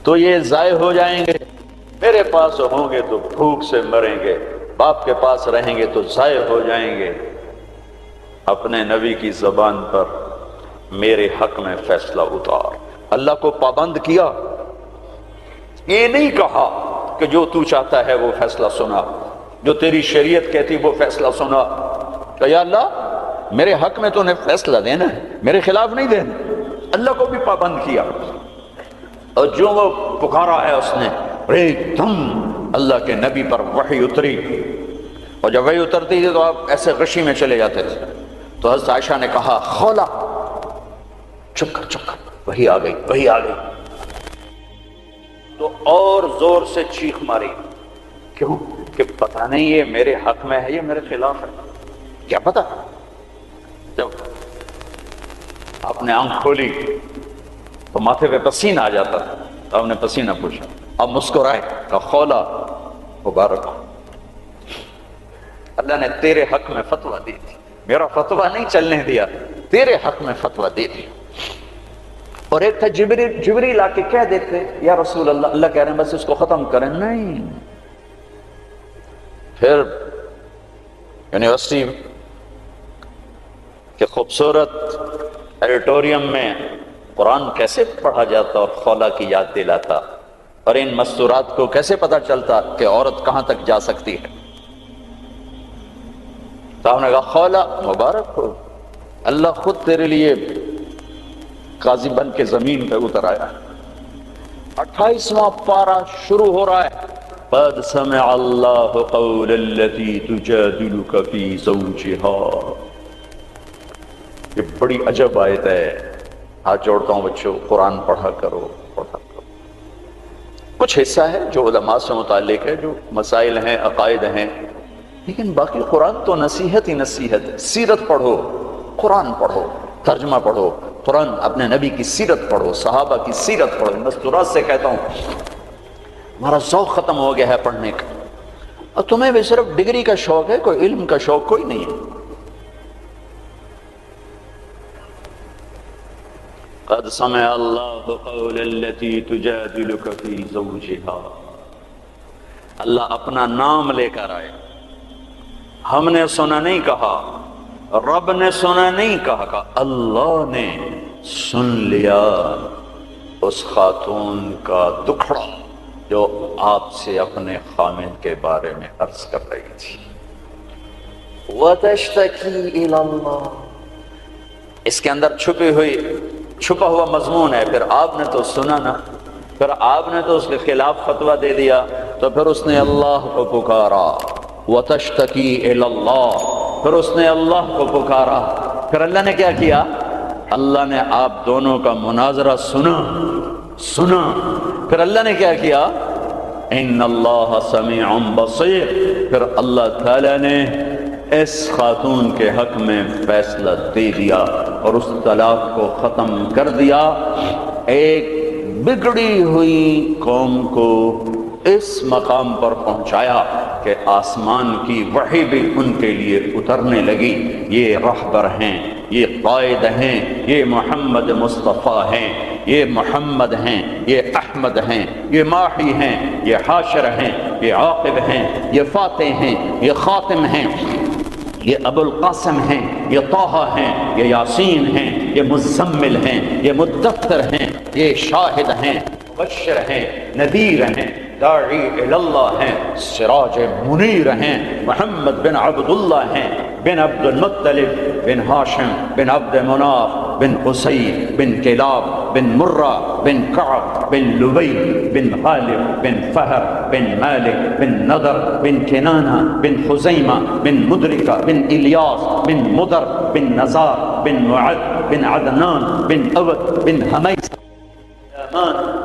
تو یہ ضائع ہو جائیں گے، میرے پاس ہوں گے تو بھوک سے مریں گے، باپ کے پاس رہیں گے تو ضائع ہو جائیں گے، اپنے نبی کی زبان پر میرے حق میں فیصلہ اتار۔ اللہ کو پابند کیا، یہ نہیں کہا کہ جو تو چاہتا ہے وہ فیصلہ سنا، جو تیری شریعت کہتی وہ فیصلہ سنا، کہ یا اللہ میرے حق میں تو نے فیصلہ دینا ہے، میرے خلاف نہیں دینا۔ اللہ کو بھی پابند کیا، اور جو وہ پکارا ہے اس نے، ایک دم اللہ کے نبی پر وحی اتری، اور جب وحی اترتی تھی تو آپ ایسے غشی میں چلے جاتے تھے، تو حضرت عائشہ نے کہا خولا چپ کر چپ کر، وحی آ گئی وحی آ گئی، تو اور زور سے چیخ ماری، کیوں کہ پتہ نہیں یہ میرے حق میں ہے یہ میرے خلاف ہے، کیا پتہ۔ جب آپ نے آنکھ کھولی تو ماتھے پہ پسینہ آ جاتا تھا، آپ نے پسینہ پوچھا، اب مسکرائے، کہا خولا مبارک ہو، اللہ نے تیرے حق میں فتویٰ دی تھی، میرا فتویٰ نہیں چلنے دیا، تیرے حق میں فتویٰ دی تھی۔ اور ایک تھا جبریل آ کے کہہ دیتے یا رسول اللہ، اللہ کہہ رہے ہیں بس اس کو ختم کریں، نہیں۔ پھر یونیورسٹی کے خوبصورت ایڈیٹوریم میں قرآن کیسے پڑھا جاتا اور خولا کی یاد دلاتا، اور ان مستورات کو کیسے پتہ چلتا کہ عورت کہاں تک جا سکتی ہے۔ تو ہم نے کہا خولا مبارک ہو، اللہ خود تیرے لیے قاضی بن کے زمین پہ اتر آیا۔ 28واں پارہ شروع ہو رہا ہے، قد سمع اللہ قول التی تجادلک فی زوجہا، یہ بڑی عجب آیت ہے، ہاتھ جوڑتا ہوں بچوں، قرآن پڑھا کرو پڑھا کرو۔ کچھ حصہ ہے جو علماء سے متعلق ہے، جو مسائل ہیں عقائد ہیں، لیکن باقی قرآن تو نصیحت ہی نصیحت ہے۔ سیرت پڑھو، قرآن پڑھو، ترجمہ پڑھو، قرآن اپنے نبی کی سیرت پڑھو، صحابہ کی سیرت پڑھو۔ مستورات سے کہتا ہوں ہمارا ذوق ختم ہو گیا ہے پڑھنے کا، اور تمہیں بھی صرف ڈگری کا شوق ہے، کوئی علم کا شوق کوئی نہیں ہے۔ قد سمع اللہ قول التی تجادلک فی زوجہا، اللہ اپنا نام لے کر آئے، ہم نے سنا نہیں کہا، رب نے سنا نہیں کہا، کہ اللہ نے سن لیا اس خاتون کا دکھڑا جو آپ سے اپنے خامن کے بارے میں عرض کر رہی تھی۔ وَتَشْتَكِي إِلَى اللَّهِ، اس کے اندر چھپا ہوا مضمون ہے۔ پھر آپ نے تو سنا نا، پھر آپ نے تو اس کے خلاف فتویٰ دے دیا، تو پھر اس نے اللہ کو پکارا، وَتَشْتَكِي إِلَى اللَّهِ، پھر اس نے اللہ کو پکارا۔ پھر اللہ نے کیا کیا؟ اللہ نے آپ دونوں کا مناظرہ سنا۔ پھر اللہ نے کیا کیا؟ ان اللہ سمیع بصیر، پھر اللہ تعالیٰ نے اس خاتون کے حق میں فیصلہ دے دیا اور اس طلاق کو ختم کر دیا۔ ایک بگڑی ہوئی قوم کو اس مقام پر پہنچایا کہ آسمان کی وحی بھی ان کے لیے اترنے لگی۔ یہ رہبر ہیں، یہ قائد ہیں، یہ محمد مصطفیٰ ہیں، یہ محمد ہیں، یہ احمد ہیں، یہ ماحی ہیں، یہ حاشر ہیں، یہ عاقب ہیں، یہ فاتح ہیں، یہ خاتم ہیں، یہ ابو القاسم ہیں، یہ طٰہٰ ہیں، یہ یاسین ہیں، یہ مزمل ہیں، یہ مدثر ہیں، یہ شاہد ہیں، مبشر ہیں، نذیر ہیں، داعی اللہ ہیں، سراج منیر ہیں، محمد بن عبداللہ ہیں، بن عبد المطلب بن ہاشم بن عبد مناف بن قصي بن كلاب بن مرة بن كعب بن لبي بن غالب بن فهر بن مالك بن نضر بن كنانة بن خزيمة بن مدركة بن إلياس بن مضر بن نزار بن معد بن عدنان بن أود بن هميس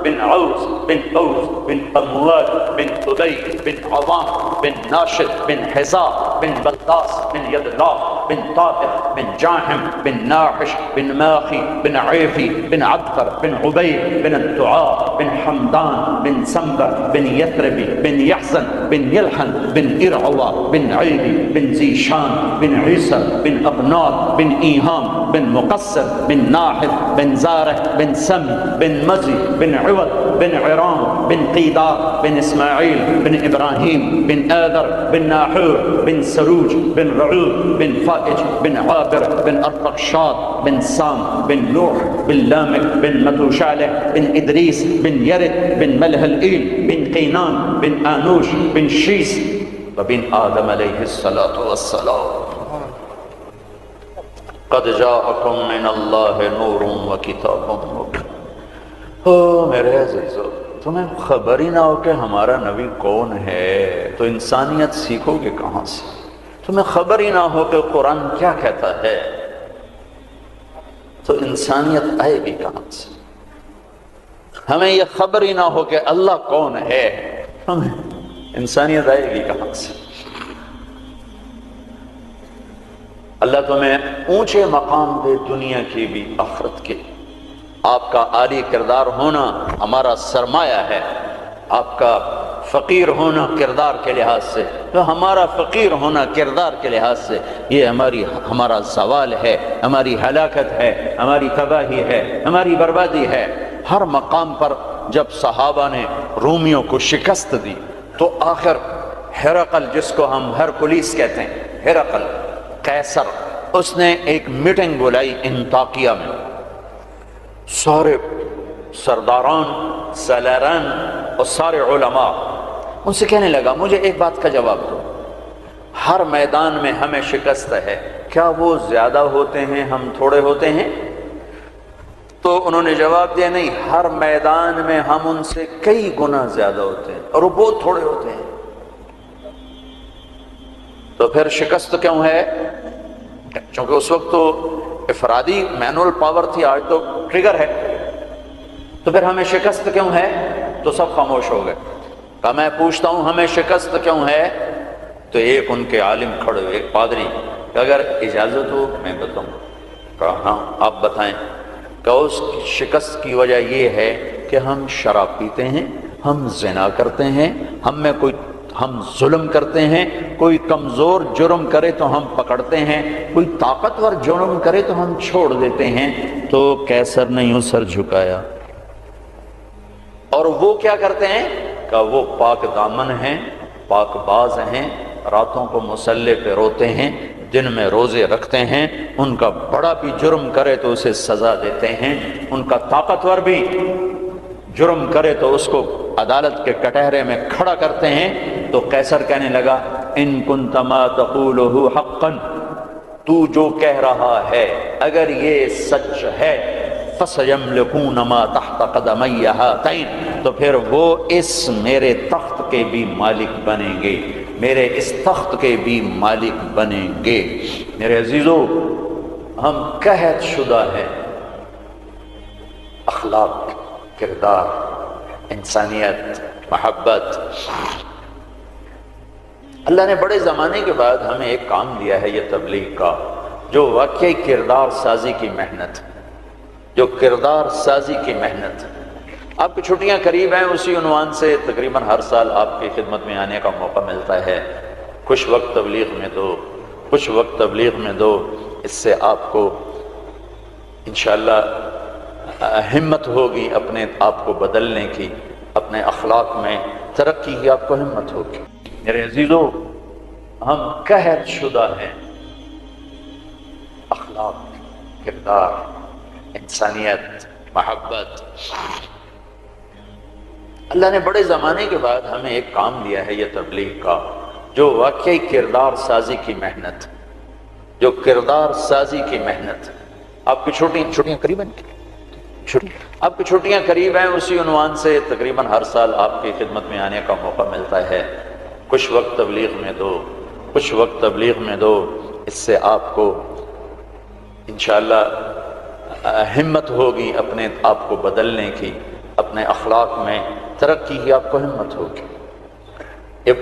بن عوس بن أوس بن أموال بن أبي بن عظام بن ناشد بن حزاء بن بلداس بن يد الله بن طارق بن جاحم بن ناحش بن ماخي بن عيفي بن عبقر بن عبيد بن الدعاء بن حمدان بن سنبر بن يثربي بن يحزن بن يلحن بن إرعوى بن عيدي بن زيشان بن عيسى بن أبنار بن إيهام بن مقصر بن ناحف بن زارع بن سم بن مزي بن عوض بن عرام بن قيدار بن إسماعيل بن إبراهيم بن آذر بن ناحور بن سروج بن رعوب بن فائج بن عابر بن أرفقشاد بن سام بن نوح بن لامك بن متوشالح بن إدريس بن يرد بن ملهلئيل بن قينان بن آنوش بن شيس وبن آدم عليه الصلاة والسلام قد جاءكم من الله نور وكتاب مبين۔ میرے عزیزو، تمہیں خبر ہی نہ ہو کہ ہمارا نبی کون ہے تو انسانیت سیکھو گے کہاں سے؟ تمہیں خبر ہی نہ ہو کہ قرآن کیا کہتا ہے تو انسانیت آئے گی کہاں سے؟ ہمیں یہ خبر ہی نہ ہو کہ اللہ کون ہے، ہمیں انسانیت آئے گی کہاں سے؟ اللہ تمہیں اونچے مقام دے، دنیا کی بھی آخرت کے۔ آپ کا عالی کردار ہونا ہمارا سرمایہ ہے، آپ کا فقیر ہونا کردار کے لحاظ سے، تو ہمارا فقیر ہونا کردار کے لحاظ سے یہ ہمارا زوال ہے، ہماری ہلاکت ہے، ہماری تباہی ہے، ہماری بربادی ہے۔ ہر مقام پر جب صحابہ نے رومیوں کو شکست دی تو آخر ہرقل، جس کو ہم ہرکلیس کہتے ہیں، ہرقل قیصر، اس نے ایک میٹنگ بلائی انطاکیہ میں، سارے سرداران، سالاران اور سارے علماء، ان سے کہنے لگا مجھے ایک بات کا جواب دو، ہر میدان میں ہمیں شکست ہے، کیا وہ زیادہ ہوتے ہیں ہم تھوڑے ہوتے ہیں؟ تو انہوں نے جواب دیا نہیں، ہر میدان میں ہم ان سے کئی گنا زیادہ ہوتے ہیں اور وہ بہت تھوڑے ہوتے ہیں۔ تو پھر شکست کیوں ہے؟ چونکہ اس وقت تو افرادی مینول پاور تھی، آج تو ٹریگر ہے۔ تو پھر ہمیں شکست کیوں ہے؟ تو سب خاموش ہو گئے۔ کہا میں پوچھتا ہوں ہمیں شکست کیوں ہے؟ تو ایک ان کے عالم کھڑے ہوئے، ایک پادری، کہ اگر اجازت ہو میں بتاؤں۔ کہا ہاں آپ بتائیں۔ کہ اس شکست کی وجہ یہ ہے کہ ہم شراب پیتے ہیں، ہم زنا کرتے ہیں، ہم ظلم کرتے ہیں، کوئی کمزور جرم کرے تو ہم پکڑتے ہیں، کوئی طاقتور جرم کرے تو ہم چھوڑ دیتے ہیں۔ تو قیصر نے یوں سر جھکایا۔ اور وہ کیا کرتے ہیں؟ کہ وہ پاک دامن ہیں، پاک باز ہیں، راتوں کو مصلی پہ روتے ہیں، دن میں روزے رکھتے ہیں، ان کا بڑا بھی جرم کرے تو اسے سزا دیتے ہیں، ان کا طاقتور بھی جرم کرے تو اس کو عدالت کے کٹہرے میں کھڑا کرتے ہیں۔ تو قیصر کہنے لگا ان کنت ما تقولہ حقا، تو جو کہہ رہا ہے اگر یہ سچ ہے، فسیملکون ما تحت قدمی ہاتین، تو پھر وہ اس میرے تخت کے بھی مالک بنیں گے، میرے اس تخت کے بھی مالک بنیں گے۔ میرے عزیزو، ہم قحط شدہ ہیں، اخلاق، کردار، انسانیت، محبت۔ اللہ نے بڑے زمانے کے بعد ہمیں ایک کام دیا ہے یہ تبلیغ کا، جو واقعی کردار سازی کی محنت، جو کردار سازی کی محنت۔ آپ کی چھٹیاں قریب ہیں، اسی عنوان سے تقریباً ہر سال آپ کی خدمت میں آنے کا موقع ملتا ہے۔ کچھ وقت تبلیغ میں دو، کچھ وقت تبلیغ میں دو، اس سے آپ کو انشاءاللہ ہمت ہوگی اپنے آپ کو بدلنے کی، اپنے اخلاق میں ترقی کی آپ کو ہمت ہوگی۔ میرے عزیزو، ہم قحط شدہ ہیں، اخلاق، کردار، انسانیت، محبت۔ اللہ نے بڑے زمانے کے بعد ہمیں ایک کام دیا ہے یہ تبلیغ کا، جو واقعی کردار سازی کی محنت، جو کردار سازی کی محنت۔ آپ کی چھٹیاں قریب ہیں، آپ کی چھٹیاں قریب ہیں، اسی عنوان سے تقریباً ہر سال آپ کی خدمت میں آنے کا موقع ملتا ہے۔ کچھ وقت تبلیغ میں دو، کچھ وقت تبلیغ میں دو، اس سے آپ کو انشاءاللہ ہمت ہوگی اپنے آپ کو بدلنے کی، اپنے اخلاق میں ترقی کی آپ کو ہمت ہوگی۔ یہ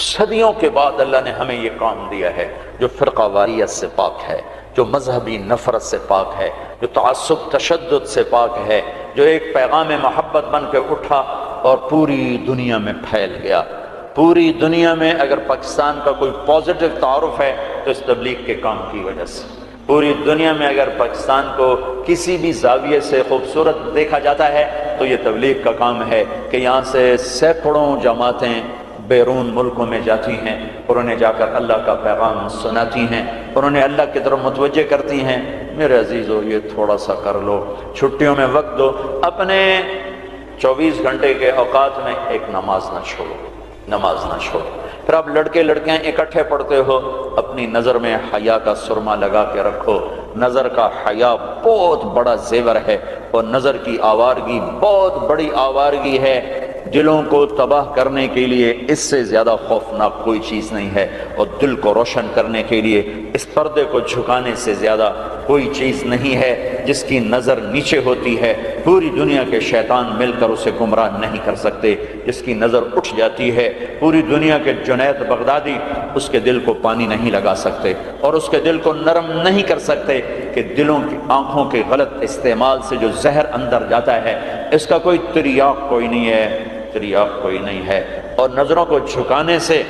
صدیوں کے بعد اللہ نے ہمیں یہ کام دیا ہے جو فرقہ واریت سے پاک ہے، جو مذہبی نفرت سے پاک ہے، جو تعصب تشدد سے پاک ہے، جو ایک پیغام محبت بن کے اٹھا اور پوری دنیا میں پھیل گیا۔ پوری دنیا میں اگر پاکستان کا کوئی پازیٹو تعارف ہے تو اس تبلیغ کے کام کی وجہ سے، پوری دنیا میں اگر پاکستان کو کسی بھی زاویے سے خوبصورت دیکھا جاتا ہے تو یہ تبلیغ کا کام ہے کہ یہاں سے سینکڑوں جماعتیں بیرون ملکوں میں جاتی ہیں اور انہیں جا کر اللہ کا پیغام سناتی ہیں اور انہیں اللہ کی طرف متوجہ کرتی ہیں۔ میرے عزیزو، یہ تھوڑا سا کر لو، چھٹیوں میں وقت دو، اپنے 24 گھنٹے کے اوقات میں ایک نماز نہ چھوڑو، نماز نہ چھوڑو۔ پھر آپ لڑکے لڑکیاں اکٹھے پڑھتے ہو، اپنی نظر میں حیا کا سرما لگا کے رکھو۔ نظر کا حیا بہت بڑا زیور ہے اور نظر کی آوارگی بہت بڑی آوارگی ہے۔ دلوں کو تباہ کرنے کے لیے اس سے زیادہ خوفناک کوئی چیز نہیں ہے، اور دل کو روشن کرنے کے لیے اس پردے کو جھکانے سے زیادہ کوئی چیز نہیں ہے۔ جس کی نظر نیچے ہوتی ہے پوری دنیا کے شیطان مل کر اسے گمراہ نہیں کر سکتے، جس کی نظر اٹھ جاتی ہے پوری دنیا کے جنید بغدادی اس کے دل کو پانی نہیں لگا سکتے اور اس کے دل کو نرم نہیں کر سکتے کہ دلوں کی آنکھوں کے غلط استعمال سے جو زہر اندر جاتا ہے اس کا کوئی تریاق کوئی نہیں ہے، تریاق کوئی نہیں ہے۔ اور نظروں کو جھکانے سے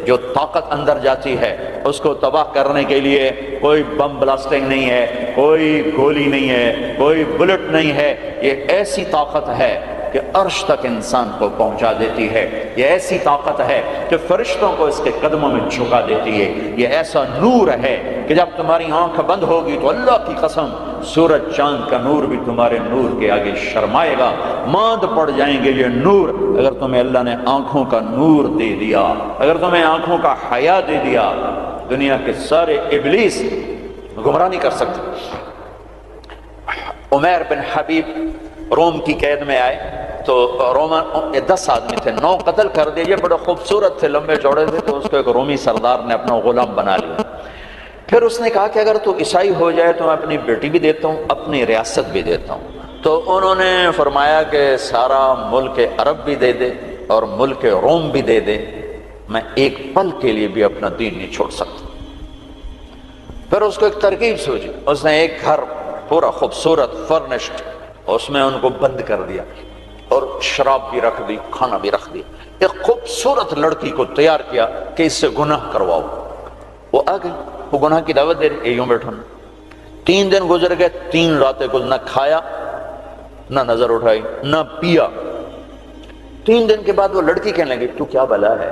جو طاقت اندر جاتی ہے اس کو تباہ کرنے کے لیے کوئی بم بلاسٹنگ نہیں ہے، کوئی گولی نہیں ہے، کوئی بلٹ نہیں ہے۔ یہ ایسی طاقت ہے کہ عرش تک انسان کو پہنچا دیتی ہے، یہ ایسی طاقت ہے کہ فرشتوں کو اس کے قدموں میں جھکا دیتی ہے، یہ ایسا نور ہے کہ جب تمہاری آنکھ بند ہوگی تو اللہ کی قسم سورج چاند کا نور بھی تمہارے نور کے آگے شرمائے گا، ماند پڑ جائیں گے یہ نور۔ اگر تمہیں اللہ نے آنکھوں کا نور دے دیا، اگر تمہیں آنکھوں کا حیا دے دیا، دنیا کے سارے ابلیس گمراہ نہیں کر سکتے۔ عمیر بن حبیب روم کی قید میں آئے تو رومن 10 آدمی تھے، 9 قتل کر دیے، بڑے خوبصورت تھے، لمبے چوڑے تھے، تو اس کو ایک رومی سردار نے اپنا غلام بنا لیا۔ پھر اس نے کہا کہ اگر تو عیسائی ہو جائے تو میں اپنی بیٹی بھی دیتا ہوں، اپنی ریاست بھی دیتا ہوں۔ تو انہوں نے فرمایا کہ سارا ملک عرب بھی دے دے اور ملک روم بھی دے دے، میں ایک پل کے لیے بھی اپنا دین نہیں چھوڑ سکتا۔ پھر اس کو ایک ترکیب سوچی، اس نے ایک گھر پورا خوبصورت فرنشڈ، اس میں ان کو بند کر دیا اور شراب بھی رکھ دی، کھانا بھی رکھ دیا، ایک خوبصورت لڑکی کو تیار کیا کہ اس سے گناہ کرواؤ۔ وہ آ گئی، وہ گناہ کی دعوت دے رہی، یوں بیٹھو۔ 3 دن گزر گئے، 3 راتیں کو نہ کھایا نہ نظر اٹھائی نہ پیا۔ 3 دن کے بعد وہ لڑکی کہنے لگی تو کیا بلا ہے،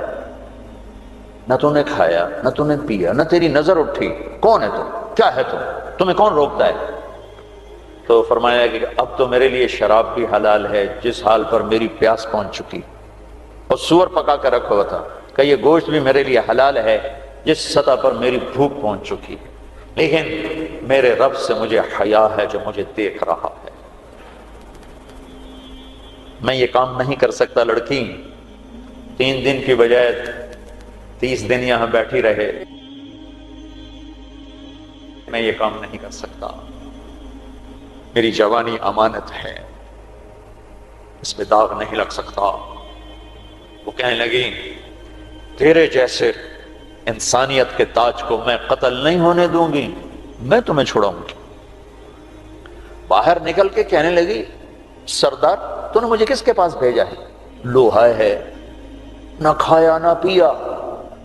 نہ تو نے کھایا نہ تو نے پیا نہ تیری نظر اٹھی، کون ہے تم، کیا ہے تم، تمہیں کون روکتا ہے؟ تو فرمایا کہ اب تو میرے لیے شراب بھی حلال ہے جس حال پر میری پیاس پہنچ چکی، اور سور پکا کر رکھا ہوا تھا کہ یہ گوشت بھی میرے لیے حلال ہے جس سطح پر میری بھوک پہنچ چکی، لیکن میرے رب سے مجھے حیا ہے جو مجھے دیکھ رہا ہے، میں یہ کام نہیں کر سکتا۔ لڑکی 3 دن کی بجائے 30 دن یہاں بیٹھی رہے، میں یہ کام نہیں کر سکتا، میری جوانی امانت ہے، اس میں داغ نہیں لگ سکتا۔ وہ کہنے لگی تیرے جیسے انسانیت کے تاج کو میں قتل نہیں ہونے دوں گی، میں تمہیں چھڑاؤں گی۔ باہر نکل کے کہنے لگی سردار تو نے مجھے کس کے پاس بھیجا ہے، لوہا ہے، نہ کھایا نہ پیا،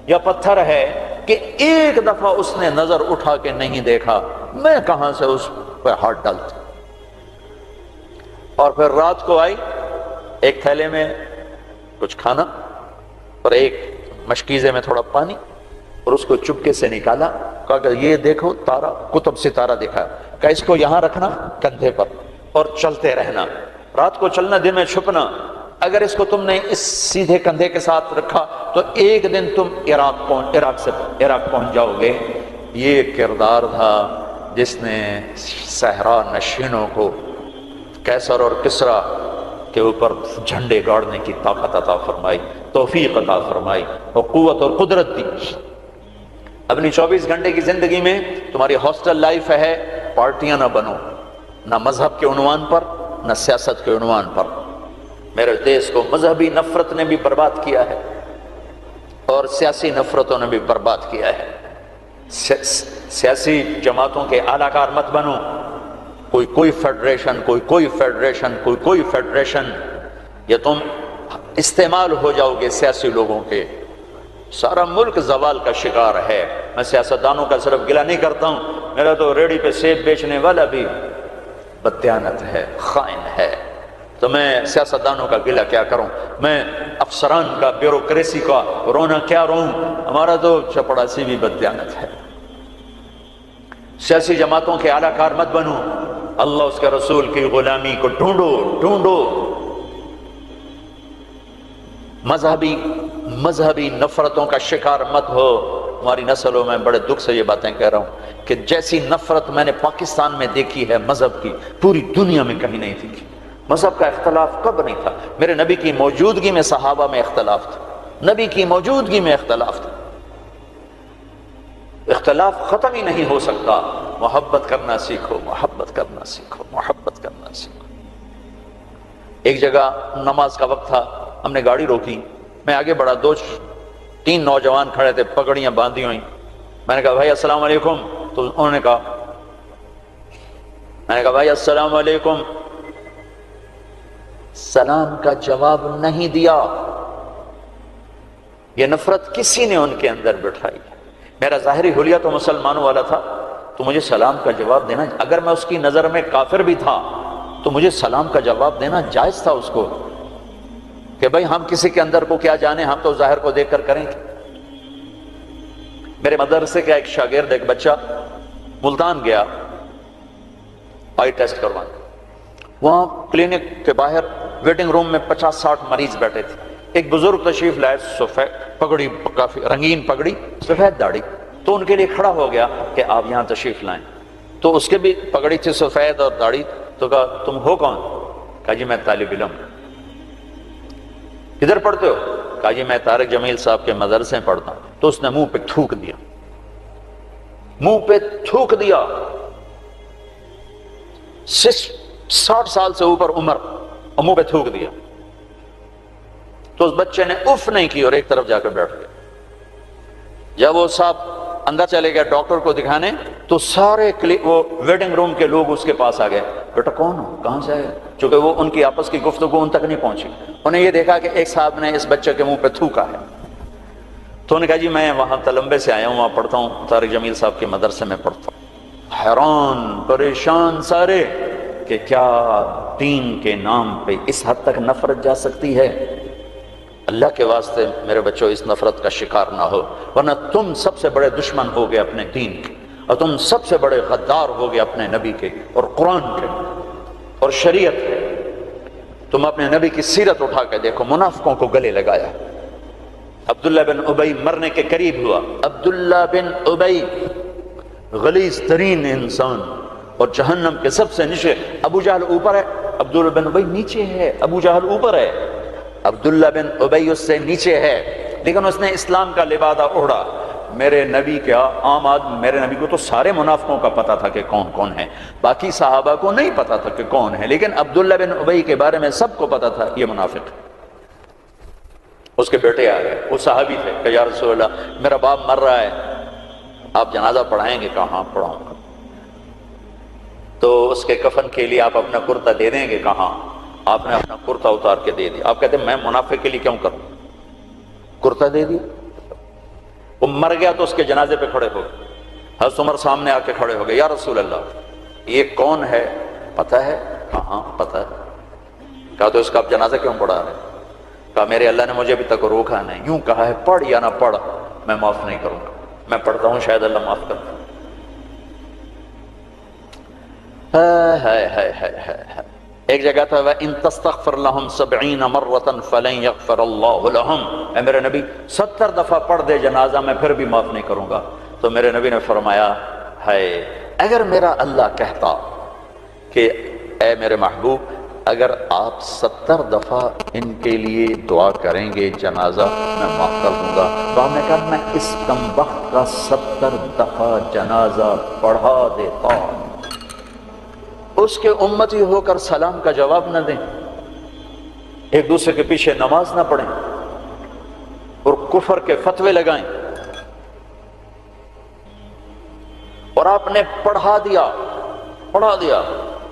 یا پتھر ہے کہ ایک دفعہ اس نے نظر اٹھا کے نہیں دیکھا، میں کہاں سے اس پہ ہاتھ ڈالتا۔ اور پھر رات کو آئی، ایک تھیلے میں کچھ کھانا اور ایک مشکیزے میں تھوڑا پانی، اور اس کو چپکے سے نکالا، کہا کہ یہ دیکھو تارا، قطب ستارہ دیکھا، کہ اس کو یہاں رکھنا کندھے پر اور چلتے رہنا، رات کو چلنا دن میں چھپنا، اگر اس کو تم نے اس سیدھے کندھے کے ساتھ رکھا تو ایک دن تم عراق پہنچ جاؤ گے۔ یہ کردار تھا جس نے صحرا نشینوں کو کیسر اور کسرا کے اوپر جھنڈے گاڑنے کی طاقت عطا فرمائی، توفیق عطا فرمائی اور قوت اور قدرت دی۔ اپنی 24 گھنٹے کی زندگی میں تمہاری ہاسٹل لائف ہے، پارٹیاں نہ بنو، نہ مذہب کے عنوان پر نہ سیاست کے عنوان پر۔ میرے دیش کو مذہبی نفرت نے بھی برباد کیا ہے اور سیاسی نفرتوں نے بھی برباد کیا ہے۔ سیاسی جماعتوں کے اعلی کار مت بنو، کوئی فیڈریشن، کوئی فیڈریشن، یا تم استعمال ہو جاؤ گے سیاسی لوگوں کے۔ سارا ملک زوال کا شکار ہے۔ میں سیاستدانوں کا صرف گلہ نہیں کرتا ہوں، میرا تو ریڑھی پہ سیب بیچنے والا بھی بددیانت ہے، خائن ہے، تو میں سیاستدانوں کا گلہ کیا کروں؟ میں افسران کا، بیوروکریسی کا رونا کیا روں؟ ہمارا تو چپڑاسی بھی بددیانت ہے۔ سیاسی جماعتوں کے اعلی کار مت بنو، اللہ اس کے رسول کی غلامی کو ڈھونڈو۔ مذہبی نفرتوں کا شکار مت ہو۔ ہماری نسلوں میں بڑے دکھ سے یہ باتیں کہہ رہا ہوں کہ جیسی نفرت میں نے پاکستان میں دیکھی ہے مذہب کی، پوری دنیا میں کہیں نہیں دیکھی۔ مذہب کا اختلاف کب نہیں تھا؟ میرے نبی کی موجودگی میں صحابہ میں اختلاف تھا، نبی کی موجودگی میں اختلاف تھا۔ اختلاف ختم ہی نہیں ہو سکتا۔ محبت کرنا سیکھو، محبت کرنا سیکھو، محبت کرنا سیکھو۔ ایک جگہ نماز کا وقت تھا، ہم نے گاڑی روکی، میں آگے بڑھا، 2-3 نوجوان کھڑے تھے، پگڑیاں باندھی ہوئی۔ میں نے کہا بھائی السلام علیکم، تو انہوں نے کہا، میں نے کہا بھائی السلام علیکم، سلام کا جواب نہیں دیا۔ یہ نفرت کسی نے ان کے اندر بٹھائی۔ میرا ظاہری حلیہ تو مسلمانوں والا تھا، تو مجھے سلام کا جواب دینا، اگر میں اس کی نظر میں کافر بھی تھا تو مجھے سلام کا جواب دینا جائز تھا اس کو، کہ بھائی ہم کسی کے اندر کو کیا جانے، ہم تو ظاہر کو دیکھ کر کریں گے۔ میرے مدرسے کا ایک شاگرد، ایک بچہ ملتان گیا آئی ٹیسٹ کروانے، وہاں کلینک کے باہر ویٹنگ روم میں 50-60 مریض بیٹھے تھے۔ ایک بزرگ تشریف لائے، سفید پگڑی، کافی رنگین پگڑی، سفید داڑھی، تو ان کے لیے کھڑا ہو گیا کہ آپ یہاں تشریف لائیں۔ تو اس کے بھی پگڑی تھی سفید اور داڑھی، تو کہا تم ہو کون؟ کہا جی میں طالب علم۔ کدھر پڑھتے ہو؟ کہا جی میں طارق جمیل صاحب کے مدرسے میں پڑھتا ہوں۔ تو اس نے منہ پہ تھوک دیا، منہ پہ تھوک دیا۔ 60 سال سے اوپر عمر، اور منہ پہ تھوک دیا۔ تو اس بچے نے اف نہیں کی اور ایک طرف جا کر بیٹھ گیا۔ جب وہ صاحب اندر چلے گئے ڈاکٹر کو دکھانے، تو سارے وہ ویٹنگ روم کے لوگ اس کے پاس آ گئے، بیٹا کون ہو، کہاں سے آئے؟ چونکہ وہ ان کی آپس کی گفتگو ان تک نہیں پہنچی، انہیں یہ دیکھا کہ ایک صاحب نے اس بچے کے منہ پہ تھوکا ہے۔ تو انہوں نے کہا جی میں وہاں تلمبے سے آیا ہوں، وہاں پڑھتا ہوں، طارق جمیل صاحب کے مدرسے میں پڑھتا ہوں۔ حیران پریشان سارے کہ کیا دین کے نام پہ اس حد تک نفرت جا سکتی ہے؟ اللہ کے واسطے میرے بچوں اس نفرت کا شکار نہ ہو، ورنہ تم سب سے بڑے دشمن ہوگے اپنے دین کے، اور تم سب سے بڑے غدار ہوگے اپنے نبی کے اور قرآن کے اور شریعت کے۔ تم اپنے نبی کی سیرت اٹھا کے دیکھو، منافقوں کو گلے لگایا۔ عبداللہ بن ابی مرنے کے قریب ہوا۔ عبداللہ بن ابی غلیظ ترین انسان اور جہنم کے سب سے نیچے۔ ابو جہل اوپر ہے، عبداللہ بن ابی نیچے ہے۔ ابو جہل اوپر ہے، عبداللہ بن ابی اس سے نیچے ہے، لیکن اس نے اسلام کا لبادہ اوڑھا۔ میرے نبی کیا عام آدمی، میرے نبی کو تو سارے منافقوں کا پتا تھا کہ کون کون ہے، باقی صحابہ کو نہیں پتا تھا کہ کون ہے، لیکن عبداللہ بن ابی کے بارے میں سب کو پتا تھا یہ منافق ہے۔ اس کے بیٹے آ گئے، وہ صحابی تھے، کہ یا رسول اللہ میرا باپ مر رہا ہے، آپ جنازہ پڑھائیں گے؟ کہاں پڑھاؤں گا؟ تو اس کے کفن کے لیے آپ اپنا کرتا دے دیں گے؟ کہاں؟ آپ نے اپنا کرتا اتار کے دے دیا۔ آپ کہتے ہیں میں منافق کے لیے کیوں کروں؟ کرتا دے دیا۔ وہ مر گیا تو اس کے جنازے پہ کھڑے ہو گئے، حضرت عمر سامنے آ کے کھڑے ہو گئے، یا رسول اللہ یہ کون ہے؟ پتہ ہے؟ کہاں پتہ ہے؟ کہا تو اس کا آپ جنازہ کیوں پڑھا رہے؟ کہا میرے اللہ نے مجھے ابھی تک روکا نہیں، یوں کہا ہے پڑھ یا نہ پڑھ میں معاف نہیں کروں گا، میں پڑھتا ہوں شاید اللہ معاف کر دے۔ ایک جگہ تھا وَإِن تَسْتَغْفِرْ لَهُمْ 70 مَرَّةً فَلَن يَغْفِرَ اللَّهُ لَهُمْ، اے میرے نبی 70 دفعہ پڑھ دے جنازہ میں پھر بھی معاف نہیں کروں گا۔ تو میرے نبی نے فرمایا ہے اگر میرا اللہ کہتا کہ اے میرے محبوب اگر آپ 70 دفعہ ان کے لیے دعا کریں گے جنازہ میں معاف کر دوں گا، تو آپ نے کہا میں اس کمبخت کا 70 دفعہ جنازہ پڑھا دیتا، اس کے امتی ہو کر سلام کا جواب نہ دیں، ایک دوسرے کے پیچھے نماز نہ پڑھیں اور کفر کے فتوے لگائیں، اور آپ نے پڑھا دیا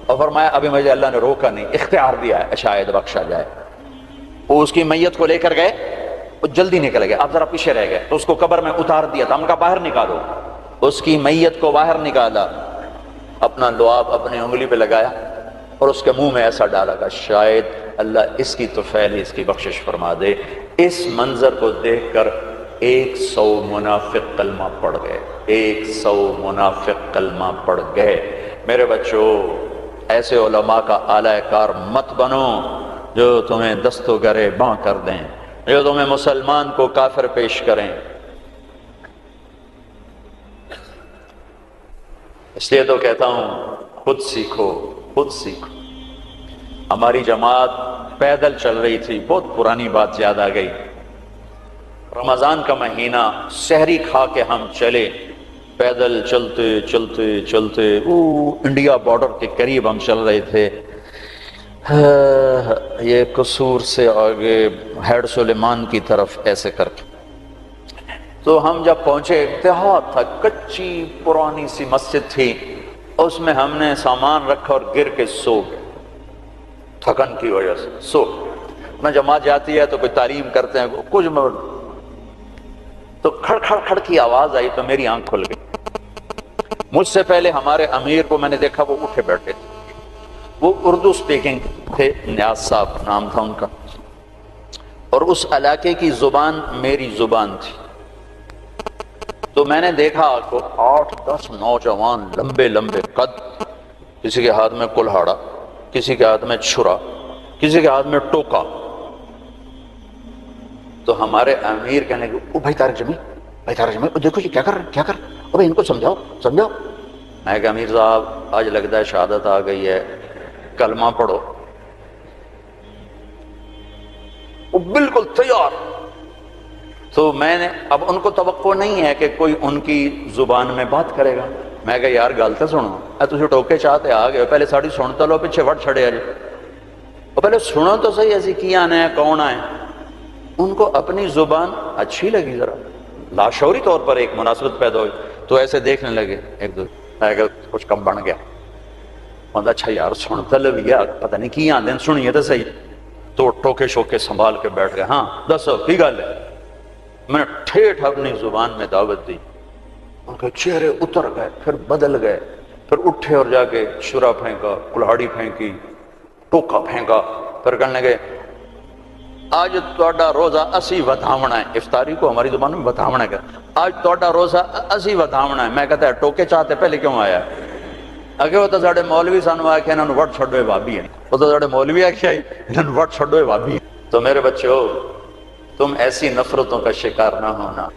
اور فرمایا ابھی مجھے اللہ نے روکا نہیں، اختیار دیا ہے شاید بخشا جائے۔ وہ اس کی میت کو لے کر گئے، وہ جلدی نکل گئے، آپ ذرا پیچھے رہ گئے، تو اس کو قبر میں اتار دیا تھا، ہم کہا باہر نکالو، اس کی میت کو باہر نکالا، اپنا لعاب اپنی انگلی پہ لگایا اور اس کے منہ میں ایسا ڈالا کہ شاید اللہ اس کی طفیل اس کی بخشش فرما دے۔ اس منظر کو دیکھ کر 100 منافق کلمہ پڑھ گئے، 100 منافق کلمہ پڑھ گئے۔ میرے بچوں، ایسے علماء کا اعلی کار مت بنو جو تمہیں دست و گرے باں کر دیں، جو تمہیں مسلمان کو کافر پیش کریں۔ اس لیے تو کہتا ہوں خود سیکھو، خود سیکھو۔ ہماری جماعت پیدل چل رہی تھی، بہت پرانی بات یاد آ گئی، رمضان کا مہینہ، سحری کھا کے ہم چلے، پیدل چلتے چلتے چلتے انڈیا بارڈر کے قریب ہم چل رہے تھے، یہ قصور سے آگے ہیڈ سلیمان کی طرف ایسے کر کے، تو ہم جب پہنچے دیہات تھا، کچی پرانی سی مسجد تھی، اس میں ہم نے سامان رکھا اور گر کے سو گئے، تھکن کی وجہ سے سو۔ میں جماعت جاتی ہے تو کوئی تعلیم کرتے ہیں کچھ، تو کھڑ کھڑ کھڑ کی آواز آئی تو میری آنکھ کھل گئی۔ مجھ سے پہلے ہمارے امیر کو میں نے دیکھا، وہ اٹھے بیٹھے تھے، وہ اردو سپیکنگ تھے، نیاز صاحب نام تھا ان کا، اور اس علاقے کی زبان میری زبان تھی۔ تو میں نے دیکھا کہ 8-10 نوجوان لمبے لمبے قد، کسی کے ہاتھ میں کلہاڑا، کسی کے ہاتھ میں چھرا، کسی کے ہاتھ میں ٹوکا۔ تو ہمارے امیر کہنے لگے او بھائی طارق جمیل دیکھو یہ کیا کر رہے ہیں، او بھائی ان کو سمجھاؤ۔ میں کہا امیر صاحب آج لگتا ہے شہادت آ گئی ہے، کلمہ پڑھو۔ وہ بالکل تیار۔ تو میں نے اب ان کو توقع نہیں ہے کہ کوئی ان کی زبان میں بات کرے گا، میں کہا یار گل تو سنو، تسی ٹوکے چاہتے آ گئے، پہلے ساڑی سنتا لو، پیچھے وٹ چھڑے آ جائے، اور پہلے سنو تو صحیح ایسی کی آنا ہے، کون آئے۔ ان کو اپنی زبان اچھی لگی، ذرا لاشعوری طور پر ایک مناسبت پیدا ہوئی، تو ایسے دیکھنے لگے ایک دو، میں کہا کچھ کم بن گیا، اچھا یار سنتا لو گیا، پتہ نہیں کی آندے سنیے تو صحیح۔ تو ٹوکے شوکے سنبھال کے بیٹھ گئے، ہاں دسو کی گل ہے۔ میں نے ٹھیٹھ اپنی زبان میں دعوت دی، ان کے چہرے اتر گئے، پھر بدل گئے، پھر اٹھے اور جا کے شرا پھینکا، کلہاڑی پھینکی، ٹوکا پھینکا، پھر کہنے لگے آج تہاڈا روزہ اسی ودھاونا ہے، افطاری کو ہماری زبان میں ودھاونا ہے، آج تہاڈا روزہ اسی ودھاونا ہے۔ میں کہتا ہے ٹوکے چاہتے پہلے کیوں آیا؟ اگے وہ تو ساڈے مولوی سانو آکھیا انہاں نوں وٹ چھڈو بھابی ہے، وہ تو ساڈے مولوی آکھیا انہاں نوں وٹ چھڈو بھابی ہے۔ تو میرے بچوں تم ایسی نفرتوں کا شکار نہ ہونا۔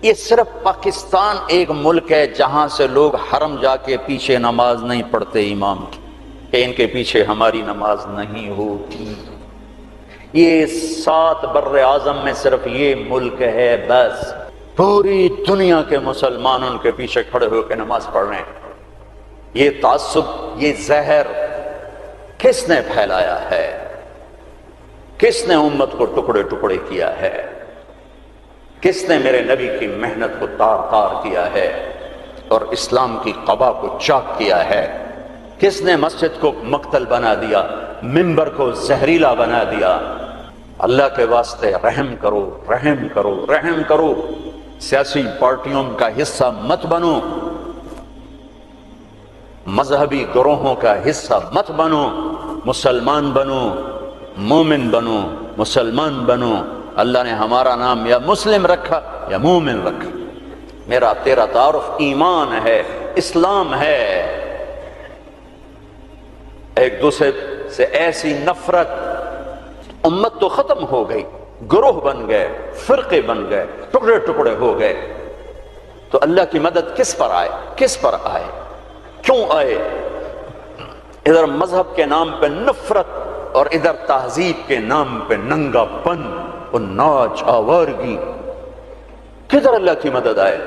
یہ صرف پاکستان ایک ملک ہے جہاں سے لوگ حرم جا کے پیچھے نماز نہیں پڑھتے امام کی، کہ ان کے پیچھے ہماری نماز نہیں ہوتی۔ یہ 7 بر اعظم میں صرف یہ ملک ہے، بس پوری دنیا کے مسلمان ان کے پیچھے کھڑے ہو کے نماز پڑھ رہے ہیں۔ یہ تعصب، یہ زہر کس نے پھیلایا ہے؟ کس نے امت کو ٹکڑے ٹکڑے کیا ہے؟ کس نے میرے نبی کی محنت کو تار تار کیا ہے اور اسلام کی قبا کو چاک کیا ہے؟ کس نے مسجد کو مقتل بنا دیا، منبر کو زہریلا بنا دیا؟ اللہ کے واسطے رحم کرو، رحم کرو، رحم کرو۔ سیاسی پارٹیوں کا حصہ مت بنو، مذہبی گروہوں کا حصہ مت بنو، مسلمان بنو، مومن بنو، مسلمان بنو۔ اللہ نے ہمارا نام یا مسلم رکھا یا مومن رکھا۔ میرا تیرا تعارف ایمان ہے، اسلام ہے۔ ایک دوسرے سے ایسی نفرت، امت تو ختم ہو گئی، گروہ بن گئے، فرقے بن گئے، ٹکڑے ٹکڑے ہو گئے، تو اللہ کی مدد کس پر آئے؟ کس پر آئے؟ کیوں آئے؟ ادھر مذہب کے نام پہ نفرت اور ادھر تہذیب کے نام پہ ننگا پن اور ناچ آوارگی، کدھر اللہ کی مدد آئے؟